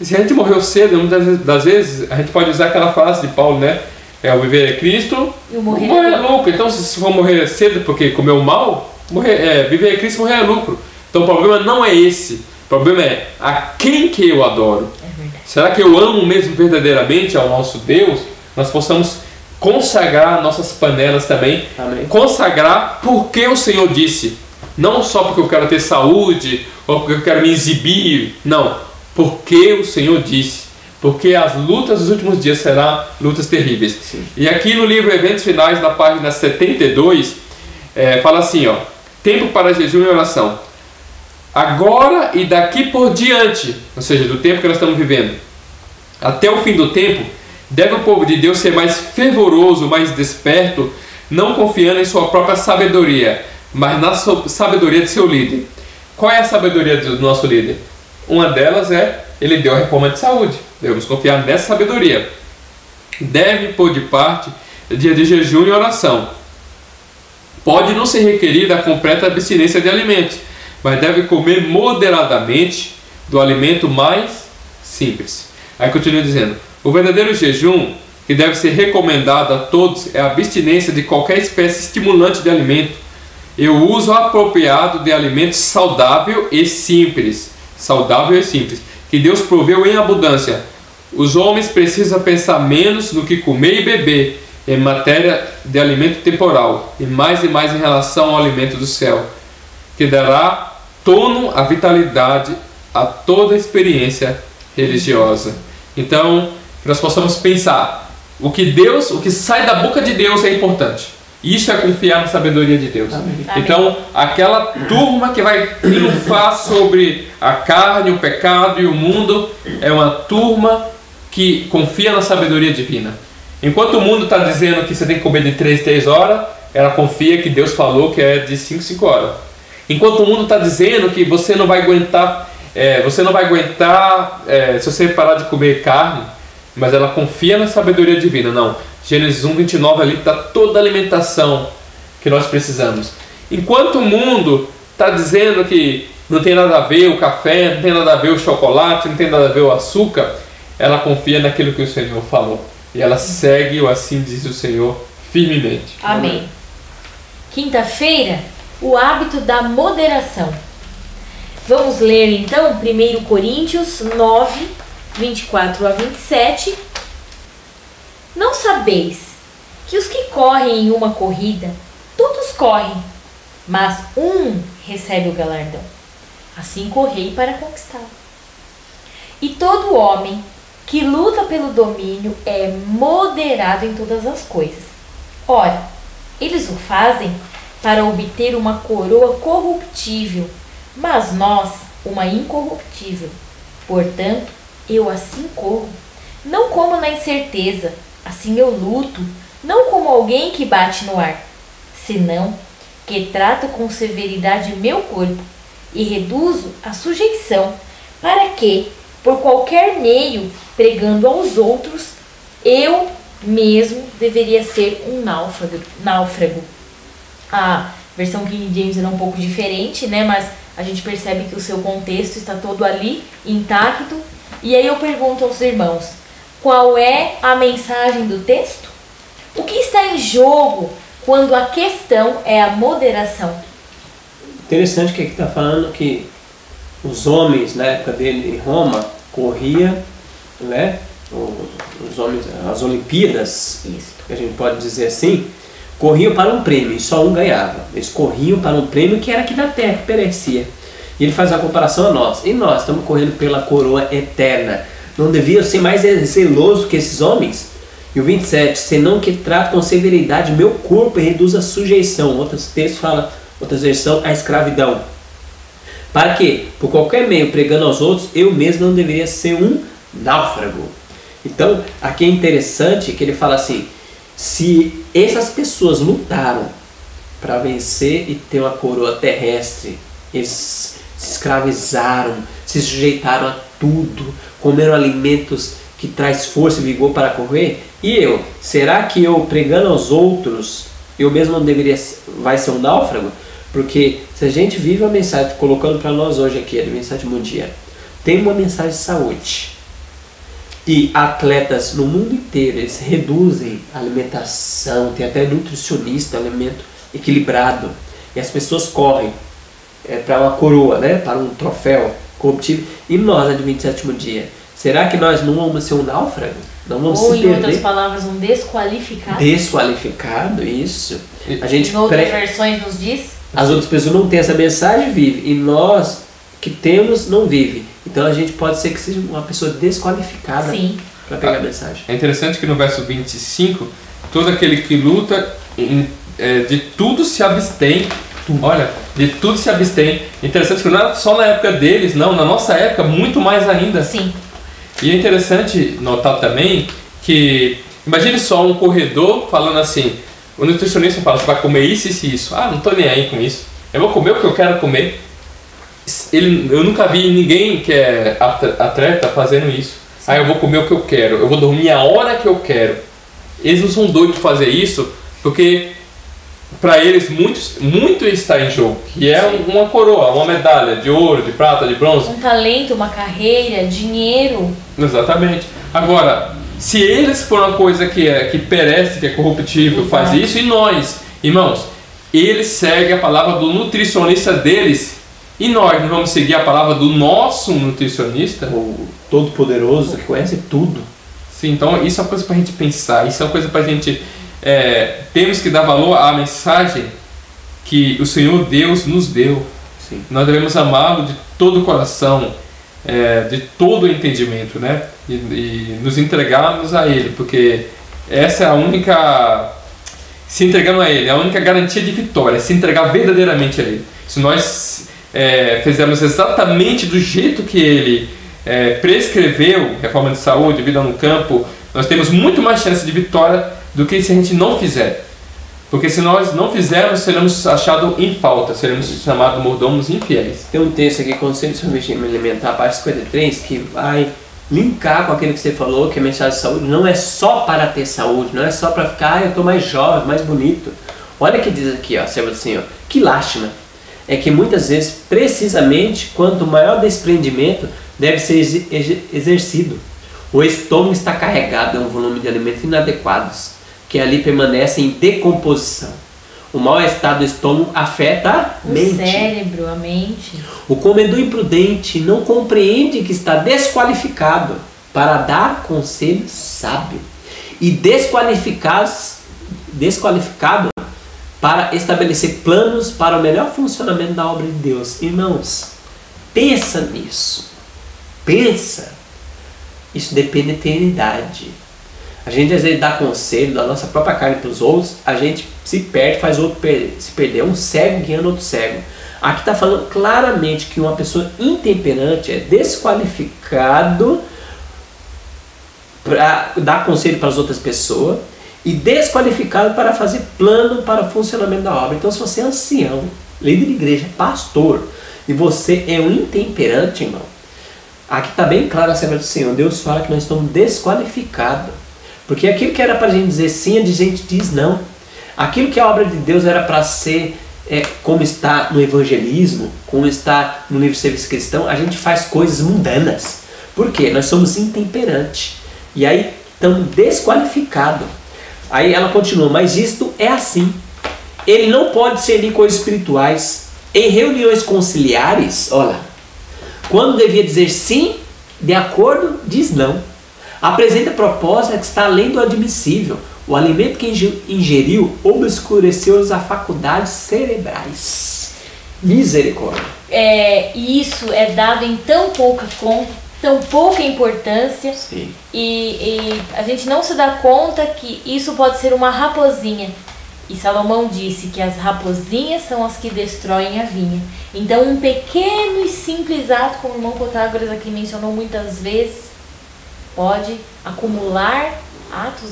se a gente morreu cedo, muitas das vezes a gente pode usar aquela frase de Paulo, né? O viver é Cristo, e o morrer é lucro. Então, se for morrer cedo porque comeu mal, viver é Cristo, morrer é lucro. Então, o problema não é esse. O problema é a quem que eu adoro. É verdade. Será que eu amo mesmo verdadeiramente ao nosso Deus? Nós possamos consagrar nossas panelas também. Amém. Consagrar porque o Senhor disse. Não só porque eu quero ter saúde ou porque eu quero me exibir. Não. Porque o Senhor disse. Porque as lutas dos últimos dias serão lutas terríveis. Sim. E aqui no livro Eventos Finais, na página 72, fala assim, ó: tempo para jejum e oração. Agora e daqui por diante, ou seja, do tempo que nós estamos vivendo, até o fim do tempo, deve o povo de Deus ser mais fervoroso, mais desperto, não confiando em sua própria sabedoria, mas na sabedoria de seu líder. Qual é a sabedoria do nosso líder? Uma delas ele deu a reforma de saúde. Devemos confiar nessa sabedoria. Deve pôr de parte dia de jejum e oração. Pode não ser requerida a completa abstinência de alimentos, mas deve comer moderadamente do alimento mais simples. Aí continua dizendo: o verdadeiro jejum que deve ser recomendado a todos é a abstinência de qualquer espécie estimulante de alimento e o uso apropriado de alimentos saudável e simples, que Deus proveu em abundância. Os homens precisam pensar menos no que comer e beber em matéria de alimento temporal e mais em relação ao alimento do céu, que dará tono à vitalidade a toda experiência religiosa. Então, nós possamos pensar o que sai da boca de Deus é importante. Isso é confiar na sabedoria de Deus. Amém. Então, aquela turma que vai triunfar sobre a carne, o pecado e o mundo é uma turma que confia na sabedoria divina. Enquanto o mundo está dizendo que você tem que comer de 3 em 3 horas, ela confia que Deus falou que é de 5 em 5 horas. Enquanto o mundo está dizendo que você não vai aguentar, se você parar de comer carne, mas ela confia na sabedoria divina. Não, Gênesis 1:29 ali está toda a alimentação que nós precisamos. Enquanto o mundo está dizendo que não tem nada a ver o café, não tem nada a ver o chocolate, não tem nada a ver o açúcar, ela confia naquilo que o Senhor falou. E ela segue o assim diz o Senhor firmemente. Amém. Quinta-feira, o hábito da moderação. Vamos ler então 1 Coríntios 9, 24 a 27. Não sabeis que os que correm em uma corrida, todos correm, mas um recebe o galardão. Assim correi para conquistá-lo. E todo homem que luta pelo domínio é moderado em todas as coisas. Ora, eles o fazem para obter uma coroa corruptível, mas nós uma incorruptível. Portanto, eu assim corro, não como na incerteza, assim eu luto, não como alguém que bate no ar, senão que trato com severidade meu corpo e reduzo a sujeição, para que, por qualquer meio, pregando aos outros, eu mesmo deveria ser um náufrago. A versão King James era um pouco diferente, né? Mas a gente percebe que o seu contexto está todo ali, intacto. E aí eu pergunto aos irmãos, qual é a mensagem do texto? O que está em jogo quando a questão é a moderação? Interessante que aqui está falando que os homens na época dele em Roma corriam, né? Os homens, as Olimpíadas, Isso. que a gente pode dizer assim, corriam para um prêmio e só um ganhava. Eles corriam para um prêmio que era aqui da terra, que perecia. E ele faz uma comparação a nós. E nós estamos correndo pela coroa eterna. Não devia ser mais zeloso que esses homens? E o 27, senão que trato com severidade meu corpo e reduz a sujeição. Outros textos falam, outras versões, a escravidão. Para que, por qualquer meio, pregando aos outros, eu mesmo não deveria ser um náufrago. Então, aqui é interessante que ele fala assim, se essas pessoas lutaram para vencer e ter uma coroa terrestre, eles se escravizaram, se sujeitaram a tudo, comeram alimentos que traz força e vigor para correr, e eu, será que eu pregando aos outros, eu mesmo não deveria, vai ser um náufrago? Porque se a gente vive a mensagem, colocando para nós hoje aqui, a mensagem mundial, tem uma mensagem de saúde, e atletas no mundo inteiro, eles reduzem a alimentação, tem até nutricionista, alimento equilibrado, e as pessoas correm para uma coroa, né? Para um troféu corruptível, e nós, no 27º dia, será que nós não vamos ser um náufrago? Não vamos Ou se em perder? outras palavras, um desqualificado? Desqualificado, isso. A gente Em outras versões nos diz? As outras pessoas não têm essa mensagem, vivem, e nós que temos não vive. Então a gente pode ser que seja uma pessoa desqualificada para pegar a mensagem. É interessante que no verso 25, todo aquele que luta de tudo se abstém. Olha, de tudo se abstém. Interessante que não é só na época deles, não, na nossa época muito mais ainda. Sim. E é interessante notar também que, imagine só um corredor falando assim, o nutricionista fala, você vai comer isso, isso e isso. Ah, não estou nem aí com isso. Eu vou comer o que eu quero comer. Eu nunca vi ninguém que é atleta fazendo isso. Sim. Ah, eu vou comer o que eu quero, eu vou dormir a hora que eu quero. Eles não são doidos de fazer isso, porque para eles muito está em jogo, que é uma coroa, uma medalha de ouro, de prata, de bronze. Um talento, uma carreira, dinheiro. Exatamente. Agora, se eles for uma coisa que perece, que é corruptível, faz isso, e nós, irmãos, eles seguem a palavra do nutricionista deles, e nós não vamos seguir a palavra do nosso nutricionista? O Todo-Poderoso, que conhece tudo. Sim, então isso é uma coisa para a gente pensar, isso é uma coisa para a gente... temos que dar valor à mensagem que o Senhor Deus nos deu. Sim. Nós devemos amá-lo de todo o coração, de todo o entendimento, né? E nos entregarmos a Ele, porque essa é a única, se entregando a Ele, é a única garantia de vitória, se entregar verdadeiramente a Ele. Se nós fizermos exatamente do jeito que Ele prescreveu, reforma de saúde, vida no campo, nós temos muito mais chance de vitória do que se a gente não fizer. Porque se nós não fizermos, seremos achados em falta, seremos chamados mordomos infiéis. Tem um texto aqui, Conselho sobre o Regime Alimentar, parte 53, que vai linkar com aquilo que você falou, que a mensagem de saúde não é só para ter saúde, não é só para ficar, eu estou mais jovem, mais bonito. Olha o que diz aqui, ó, assim, ó, que lástima. É que muitas vezes, precisamente, quanto maior desprendimento deve ser exercido. O estômago está carregado de um volume de alimentos inadequados, que ali permanecem em decomposição. O mau estado do estômago afeta a mente. O cérebro, a mente. O comedor imprudente não compreende que está desqualificado para dar conselho sábio e desqualificado para estabelecer planos para o melhor funcionamento da obra de Deus. Irmãos, pensa nisso. Pensa. Isso depende da eternidade. A gente às vezes dá conselho da nossa própria carne para os outros, a gente se perde, faz outro se perder, um cego guiando outro cego. Aqui está falando claramente que uma pessoa intemperante é desqualificado para dar conselho para as outras pessoas e desqualificado para fazer plano para o funcionamento da obra. Então, se você é ancião, líder de igreja, pastor, e você é um intemperante, irmão, aqui está bem claro a Assembleia do Senhor. Deus fala que nós estamos desqualificados. Porque aquilo que era para a gente dizer sim, a gente diz não. Aquilo que a obra de Deus era para ser como está no evangelismo, como está no livro de serviço cristão, a gente faz coisas mundanas. Por quê? Nós somos intemperantes. E aí estamos desqualificados. Aí ela continua, mas isto é assim. Ele não pode discernir coisas espirituais. Em reuniões conciliares, olha, quando devia dizer sim, de acordo, diz não. Apresenta proposta que está além do admissível. O alimento que ingeriu obscureceu as faculdades cerebrais. Misericórdia. E isso é dado em tão pouca importância. Sim. E a gente não se dá conta que isso pode ser uma raposinha. E Salomão disse que as raposinhas são as que destroem a vinha. Então um pequeno e simples ato, como o irmão Protágoras aqui mencionou muitas vezes, pode acumular atos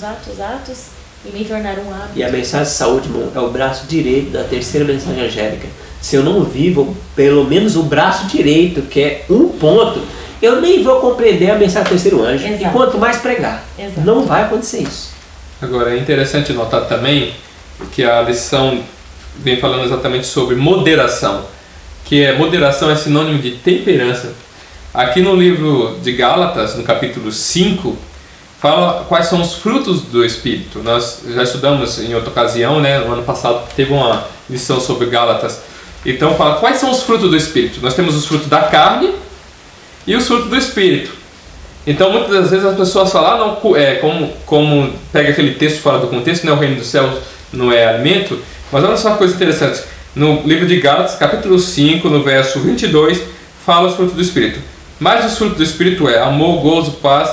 e me tornar um hábito. E a mensagem de saúde, irmão, é o braço direito da terceira mensagem angélica. Se eu não vivo pelo menos o braço direito, que é um ponto, eu nem vou compreender a mensagem do terceiro anjo. Exato. E quanto mais pregar. Exato. Não vai acontecer isso. Agora, é interessante notar também que a lição vem falando exatamente sobre moderação. Que moderação é sinônimo de temperança. Aqui no livro de Gálatas, no capítulo 5, fala quais são os frutos do Espírito. Nós já estudamos em outra ocasião, né? No ano passado teve uma lição sobre Gálatas. Então fala quais são os frutos do Espírito. Nós temos os frutos da carne e os frutos do Espírito. Então muitas das vezes as pessoas falam, como pega aquele texto fora do contexto, né? O reino dos céus não é alimento. Mas olha só uma coisa interessante. No livro de Gálatas, capítulo 5, no verso 22, fala os frutos do Espírito. Mas os frutos do Espírito é amor, gozo, paz,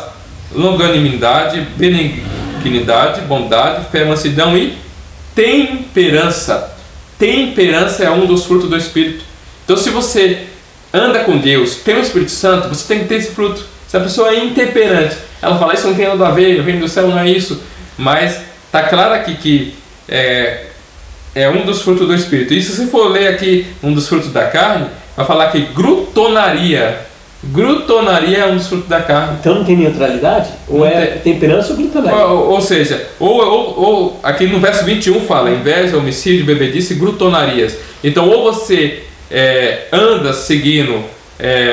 longanimidade, benignidade, bondade, fé, mansidão e temperança. Temperança é um dos frutos do Espírito. Então se você anda com Deus, tem o Espírito Santo, você tem que ter esse fruto. Se a pessoa é intemperante, ela fala, isso não tem nada a ver, o reino do céu não é isso. Mas está claro aqui que é um dos frutos do Espírito. E se você for ler aqui um dos frutos da carne, vai falar que glutonaria. Glutonaria é um dos frutos da carne. Então não tem neutralidade? Ou temperança ou glutonaria? Ou seja, ou aqui no verso 21 fala inveja, homicídio, bebedice e glutonarias. Então ou você anda seguindo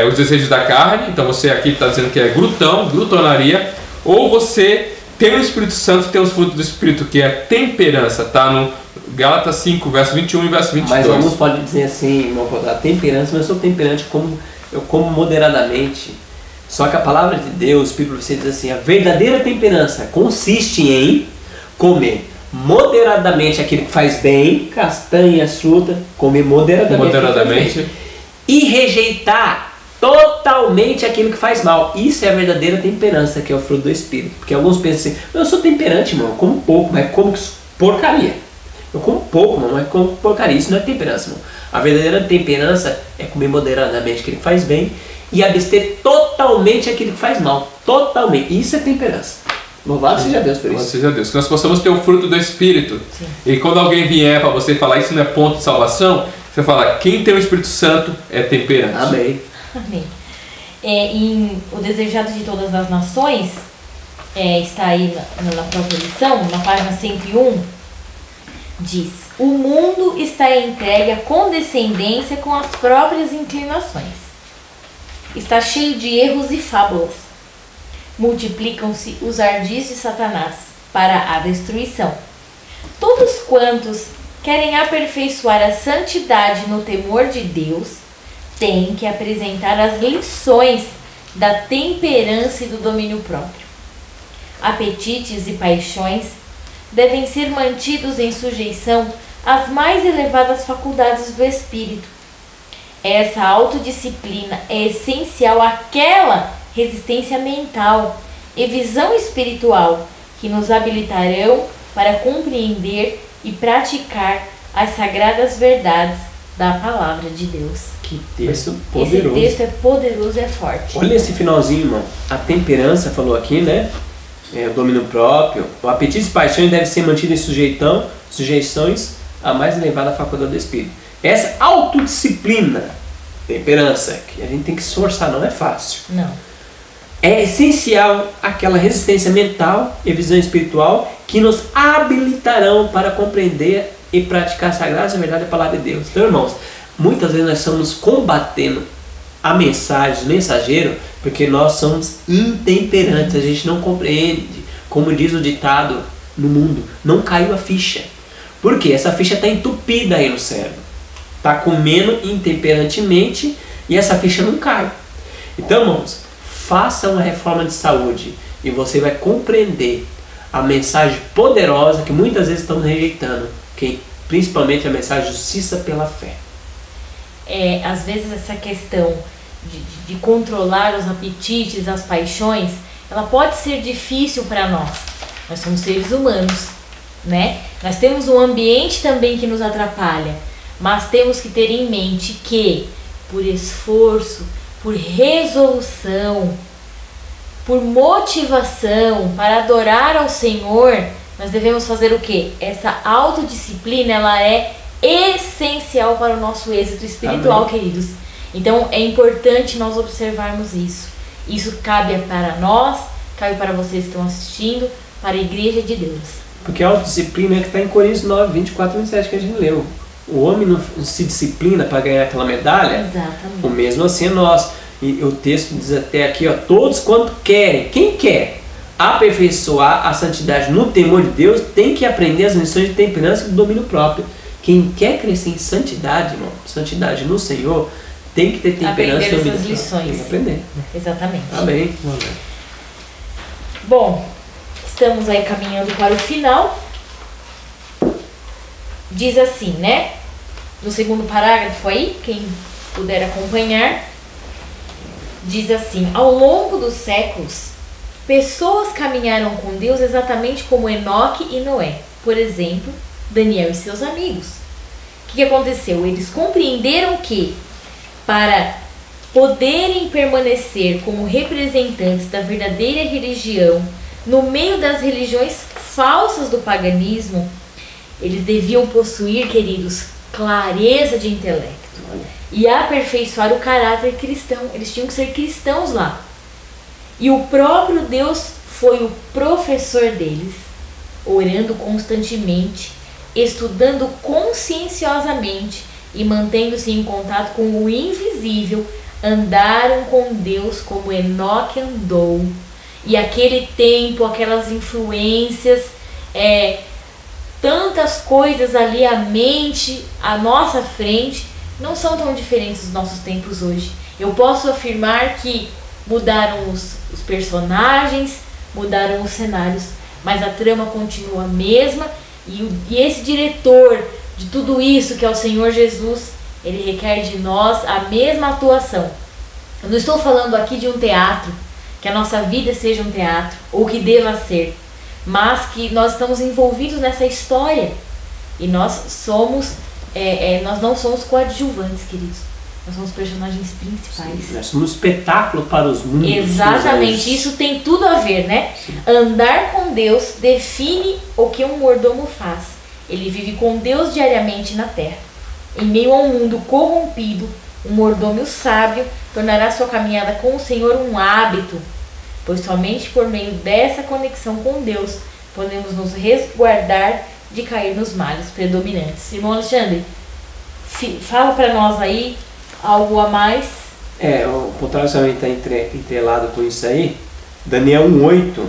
os desejos da carne, então você aqui está dizendo que é glutonaria, ou você tem o Espírito Santo, tem os frutos do Espírito, que é temperança, está no Gálatas 5, verso 21 e verso 22. Mas alguns podem dizer assim, a temperança, mas eu sou temperante eu como moderadamente. Só que a palavra de Deus, o Espírito você diz assim, a verdadeira temperança consiste em comer moderadamente aquilo que faz bem, castanhas, fruta, comer moderadamente. E rejeitar totalmente aquilo que faz mal. Isso é a verdadeira temperança, que é o fruto do Espírito. Porque alguns pensam assim, eu sou temperante, irmão, eu como pouco, mas como porcaria. Eu como pouco, irmão, mas como porcaria. Isso não é temperança, irmão. A verdadeira temperança é comer moderadamente aquilo que faz bem e abster totalmente aquilo que faz mal. Totalmente. Isso é temperança. Louvado seja Deus por isso. Louvado seja Deus. Que nós possamos ter o fruto do Espírito. Sim. E quando alguém vier para você falar isso não é ponto de salvação, você fala, quem tem o Espírito Santo é temperante. Amém. Amém. Em O Desejado de Todas as Nações, está aí na própria lição, na página 101, diz: o mundo está entregue à condescendência com as próprias inclinações. Está cheio de erros e fábulas. Multiplicam-se os ardis de Satanás para a destruição. Todos quantos querem aperfeiçoar a santidade no temor de Deus têm que apresentar as lições da temperança e do domínio próprio. Apetites e paixões devem ser mantidos em sujeição às mais elevadas faculdades do espírito. Essa autodisciplina é essencial àquela resistência mental e visão espiritual que nos habilitarão para compreender e praticar as sagradas verdades da palavra de Deus. Que texto poderoso. Esse texto é poderoso e é forte. Olha esse finalzinho, irmão. A temperança, falou aqui, né? O domínio próprio. O apetite e paixão deve ser mantido em sujeições à mais elevada faculdade do Espírito. Essa autodisciplina, temperança, que a gente tem que se esforçar, não é fácil. Não. É essencial aquela resistência mental e visão espiritual que nos habilitarão para compreender e praticar a sagrada verdade da palavra de Deus. Então, irmãos, muitas vezes nós estamos combatendo a mensagem, o mensageiro, porque nós somos intemperantes, a gente não compreende. Como diz o ditado no mundo, não caiu a ficha. Por quê? Essa ficha está entupida aí no cérebro. Está comendo intemperantemente e essa ficha não cai. Então, irmãos, faça uma reforma de saúde e você vai compreender a mensagem poderosa que muitas vezes estamos rejeitando, que principalmente a mensagem de justiça pela fé. Às vezes essa questão de controlar os apetites, as paixões, ela pode ser difícil para nós. Nós somos seres humanos, né? Nós temos um ambiente também que nos atrapalha, mas temos que ter em mente que, por esforço, por resolução, por motivação, para adorar ao Senhor, nós devemos fazer o quê? Essa autodisciplina, ela é essencial para o nosso êxito espiritual, amém, queridos. Então é importante nós observarmos isso. Isso cabe para nós, cabe para vocês que estão assistindo, para a Igreja de Deus. Porque a autodisciplina é que está em Coríntios 9, 24 e 27 que a gente leu. O homem não se disciplina para ganhar aquela medalha. Exatamente. O mesmo assim é nós. E o texto diz até aqui, ó, todos quanto querem, quem quer aperfeiçoar a santidade no temor de Deus, tem que aprender as lições de temperança e do domínio próprio. Quem quer crescer em santidade, irmão, santidade no Senhor, tem que ter temperança e domínio próprio. Lições. Tem que aprender. Exatamente. Amém. Bom, estamos aí caminhando para o final. Diz assim, né? No segundo parágrafo aí, quem puder acompanhar, diz assim: ao longo dos séculos, pessoas caminharam com Deus exatamente como Enoque e Noé. Por exemplo, Daniel e seus amigos. O que aconteceu? Eles compreenderam que, para poderem permanecer como representantes da verdadeira religião no meio das religiões falsas do paganismo, eles deviam possuir, queridos, clareza de intelecto e aperfeiçoar o caráter cristão. Eles tinham que ser cristãos lá. E o próprio Deus foi o professor deles, orando constantemente, estudando conscienciosamente e mantendo-se em contato com o invisível, andaram com Deus como Enoque andou. E aquele tempo, aquelas influências, tantas coisas ali à mente, à nossa frente, não são tão diferentes dos nossos tempos hoje. Eu posso afirmar que mudaram os personagens, mudaram os cenários, mas a trama continua a mesma, e esse diretor de tudo isso, que é o Senhor Jesus, ele requer de nós a mesma atuação. Eu não estou falando aqui de um teatro, que a nossa vida seja um teatro, ou que deva ser, mas que nós estamos envolvidos nessa história. E nós somos, nós não somos coadjuvantes, queridos. Nós somos personagens principais. Sim, nós somos um espetáculo para os mundos. Exatamente, isso tem tudo a ver, né? Sim. Andar com Deus define o que um mordomo faz. Ele vive com Deus diariamente na terra. Em meio a um mundo corrompido, um mordomo sábio tornará sua caminhada com o Senhor um hábito, pois somente por meio dessa conexão com Deus podemos nos resguardar de cair nos males predominantes. Irmão Alexandre, fala para nós aí algo a mais. O pontual também está entrelado com isso aí. Daniel 1:8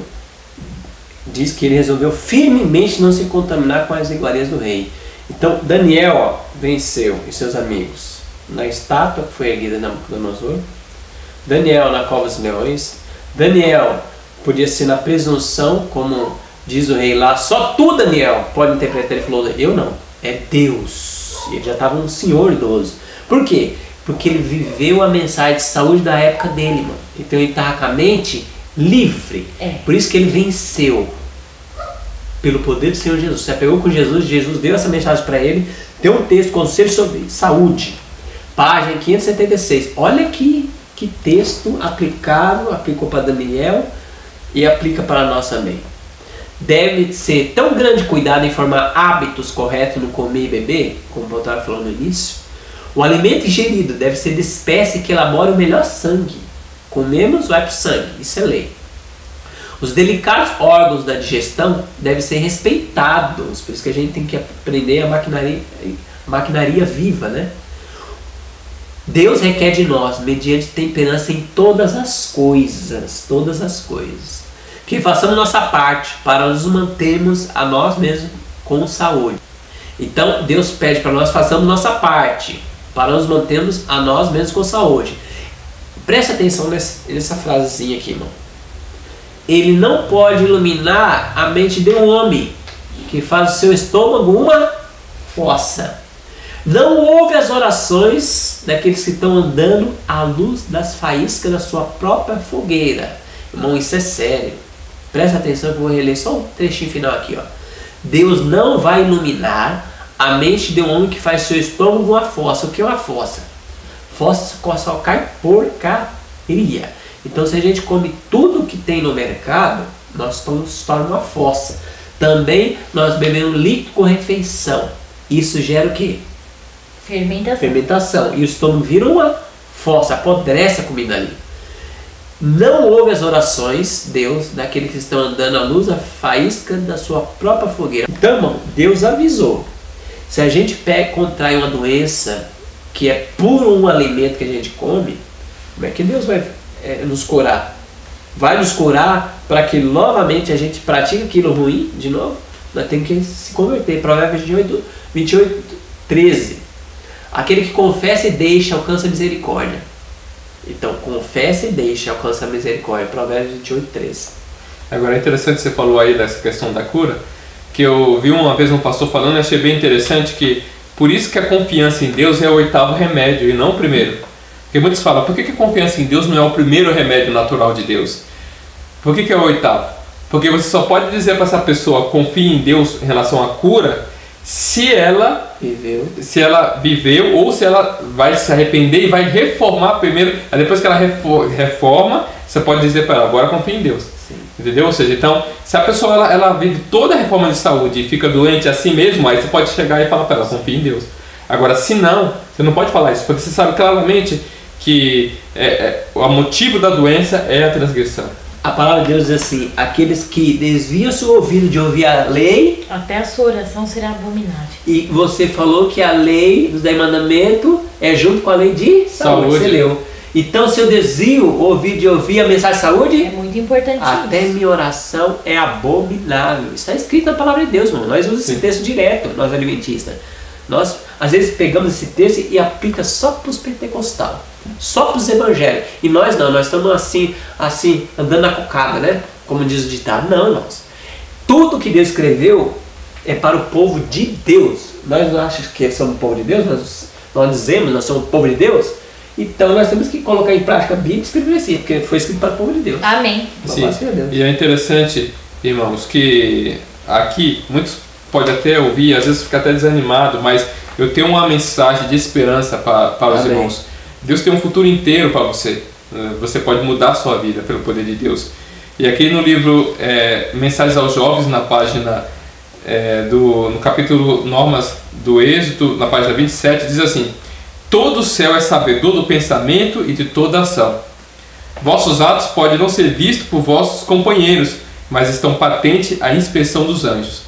diz que ele resolveu firmemente não se contaminar com as iguarias do rei. Então Daniel venceu e seus amigos na estátua que foi erguida na Nabucodonosor, Daniel na cova dos leões, Daniel podia ser na presunção, como diz o rei lá, só tu, Daniel, pode interpretar. Ele falou, eu não, é Deus. E ele já estava um senhor idoso. Por quê? Porque ele viveu a mensagem de saúde da época dele, mano. Então ele estava com a mente livre. Por isso que ele venceu. Pelo poder do Senhor Jesus. Se apegou com Jesus, Jesus deu essa mensagem para ele. Tem um texto, Conselho sobre Saúde, página 576. Olha que texto aplicou para Daniel e aplica para nós também. Deve ser tão grande cuidado em formar hábitos corretos no comer e beber, como o estava falando no início. O alimento ingerido deve ser de espécie que elabore o melhor sangue. Comemos, vai para o sangue, isso é lei. Os delicados órgãos da digestão devem ser respeitados, por isso que a gente tem que aprender a maquinaria viva, né? Deus requer de nós, mediante temperança em todas as coisas, que façamos nossa parte para nos mantermos a nós mesmos com saúde. Então Deus pede para nós façamos nossa parte para nos mantermos a nós mesmos com saúde. Preste atenção nessa frasezinha aqui, irmão. Ele não pode iluminar a mente de um homem que faz o seu estômago uma fossa. Não ouve as orações daqueles que estão andando à luz das faíscas da sua própria fogueira. Irmão, isso é sério. Presta atenção que eu vou reler só um trechinho final aqui. Ó. Deus não vai iluminar a mente de um homem que faz seu estômago uma fossa. O que é uma fossa? Fossa só cai porcaria. Então se a gente come tudo que tem no mercado, nós nos torna uma fossa. Também nós bebemos líquido com refeição. Isso gera o quê? Fermentação. E o estômago vira uma fossa, apodrece a comida ali. Não ouve as orações, Deus, daqueles que estão andando à luz, a faísca da sua própria fogueira. Então, irmão, Deus avisou. Se a gente contrai uma doença que é por um alimento que a gente come, como é que Deus vai nos curar? Vai nos curar para que novamente a gente pratique aquilo ruim de novo? Nós temos que se converter. Provérbios 28:13. Aquele que confessa e deixa alcança a misericórdia. Então, confessa e deixa alcança a misericórdia. Provérbios 28:13. Agora é interessante, você falou aí dessa questão da cura, que eu vi uma vez um pastor falando e achei bem interessante que por isso que a confiança em Deus é o 8º remédio e não o primeiro. Porque muitos falam, por que a confiança em Deus não é o primeiro remédio natural de Deus? Por que é o 8º? Porque você só pode dizer para essa pessoa, confie em Deus em relação à cura, se ela viveu ou se ela vai se arrepender e vai reformar primeiro. Aí depois que ela reforma, você pode dizer para ela, agora confie em Deus. Sim. Entendeu? Ou seja, então, se a pessoa ela vive toda a reforma de saúde e fica doente assim mesmo, aí você pode chegar e falar para ela, confie em Deus. Agora, se não, você não pode falar isso, porque você sabe claramente que o motivo da doença é a transgressão. A palavra de Deus diz assim, aqueles que desviam seu ouvido de ouvir a lei, até a sua oração será abominável. E você falou que a lei dos 10 mandamentos é junto com a lei de saúde. Você leu. Então, se eu desvio o ouvido de ouvir a mensagem de saúde, é muito importante. Até minha oração é abominável. Isso está escrito na palavra de Deus, irmão. Nós usamos esse texto direto, nós adventistas. Nós, às vezes, pegamos esse texto e aplica só para os pentecostais, só para os evangélicos. E nós não, nós estamos assim, andando na cocada, né? Como diz o ditado. Não, irmãos. Tudo que Deus escreveu é para o povo de Deus. Nós não achamos que somos o povo de Deus? Nós dizemos, nós somos o povo de Deus. Então nós temos que colocar em prática a Bíblia e escrever, porque foi escrito para o povo de Deus. Amém. Sim. E é interessante, irmãos, que aqui muitos podem até ouvir, às vezes fica até desanimado, mas eu tenho uma mensagem de esperança para os irmãos. Deus tem um futuro inteiro para você. Você pode mudar a sua vida pelo poder de Deus. E aqui no livro Mensagens aos Jovens, na página no capítulo Normas do Êxodo, na página 27, diz assim: todo o céu é sabedor do pensamento e de toda ação. Vossos atos podem não ser vistos por vossos companheiros, mas estão patentes à inspeção dos anjos.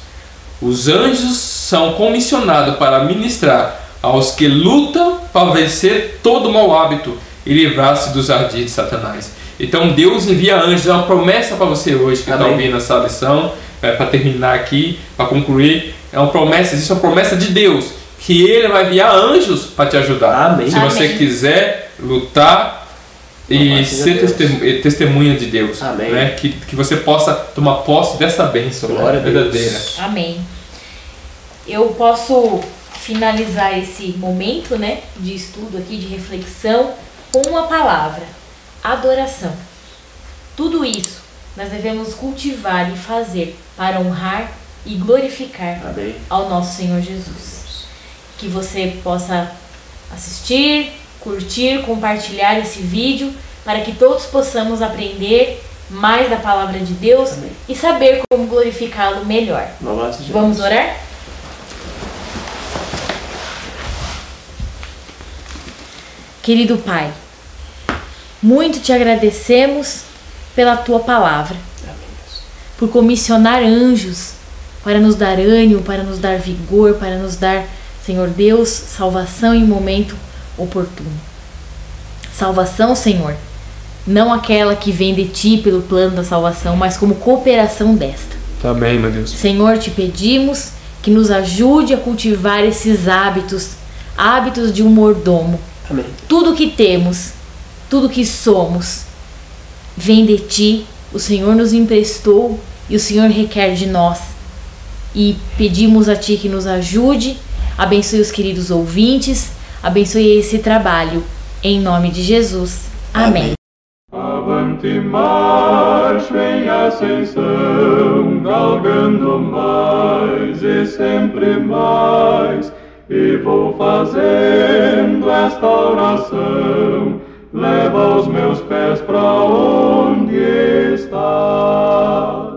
Os anjos são comissionados para ministrar aos que lutam para vencer todo mau hábito e livrar-se dos ardis de Satanás. Então Deus envia anjos. É uma promessa para você hoje que está ouvindo essa lição, para terminar aqui, para concluir. É uma promessa, existe uma promessa de Deus, que Ele vai enviar anjos para te ajudar. Amém. Se você quiser lutar e ser testemunha de Deus, né? Que você possa tomar posse dessa bênção verdadeira. Amém. Eu posso finalizar esse momento, né, de estudo aqui, de reflexão, com uma palavra: adoração. Tudo isso nós devemos cultivar e fazer para honrar e glorificar ao nosso Senhor Jesus. Que você possa assistir, curtir, compartilhar esse vídeo, para que todos possamos aprender mais da palavra de Deus e saber como glorificá-lo melhor. Vamos orar? Querido Pai, muito te agradecemos pela tua palavra, por comissionar anjos para nos dar ânimo, para nos dar vigor, para nos dar, Senhor Deus, salvação em momento oportuno. Salvação, Senhor, não aquela que vem de ti pelo plano da salvação, mas como cooperação desta. Amém, meu Deus. Senhor, te pedimos que nos ajude a cultivar esses hábitos de um mordomo. Amém. Tudo que temos, tudo que somos, vem de ti. O Senhor nos emprestou e o Senhor requer de nós. E pedimos a ti que nos ajude, abençoe os queridos ouvintes, abençoe esse trabalho. Em nome de Jesus. Amém. Avante marcha, vem a ascensão, galgando mais e sempre mais. E vou fazendo esta oração, leva os meus pés para onde está.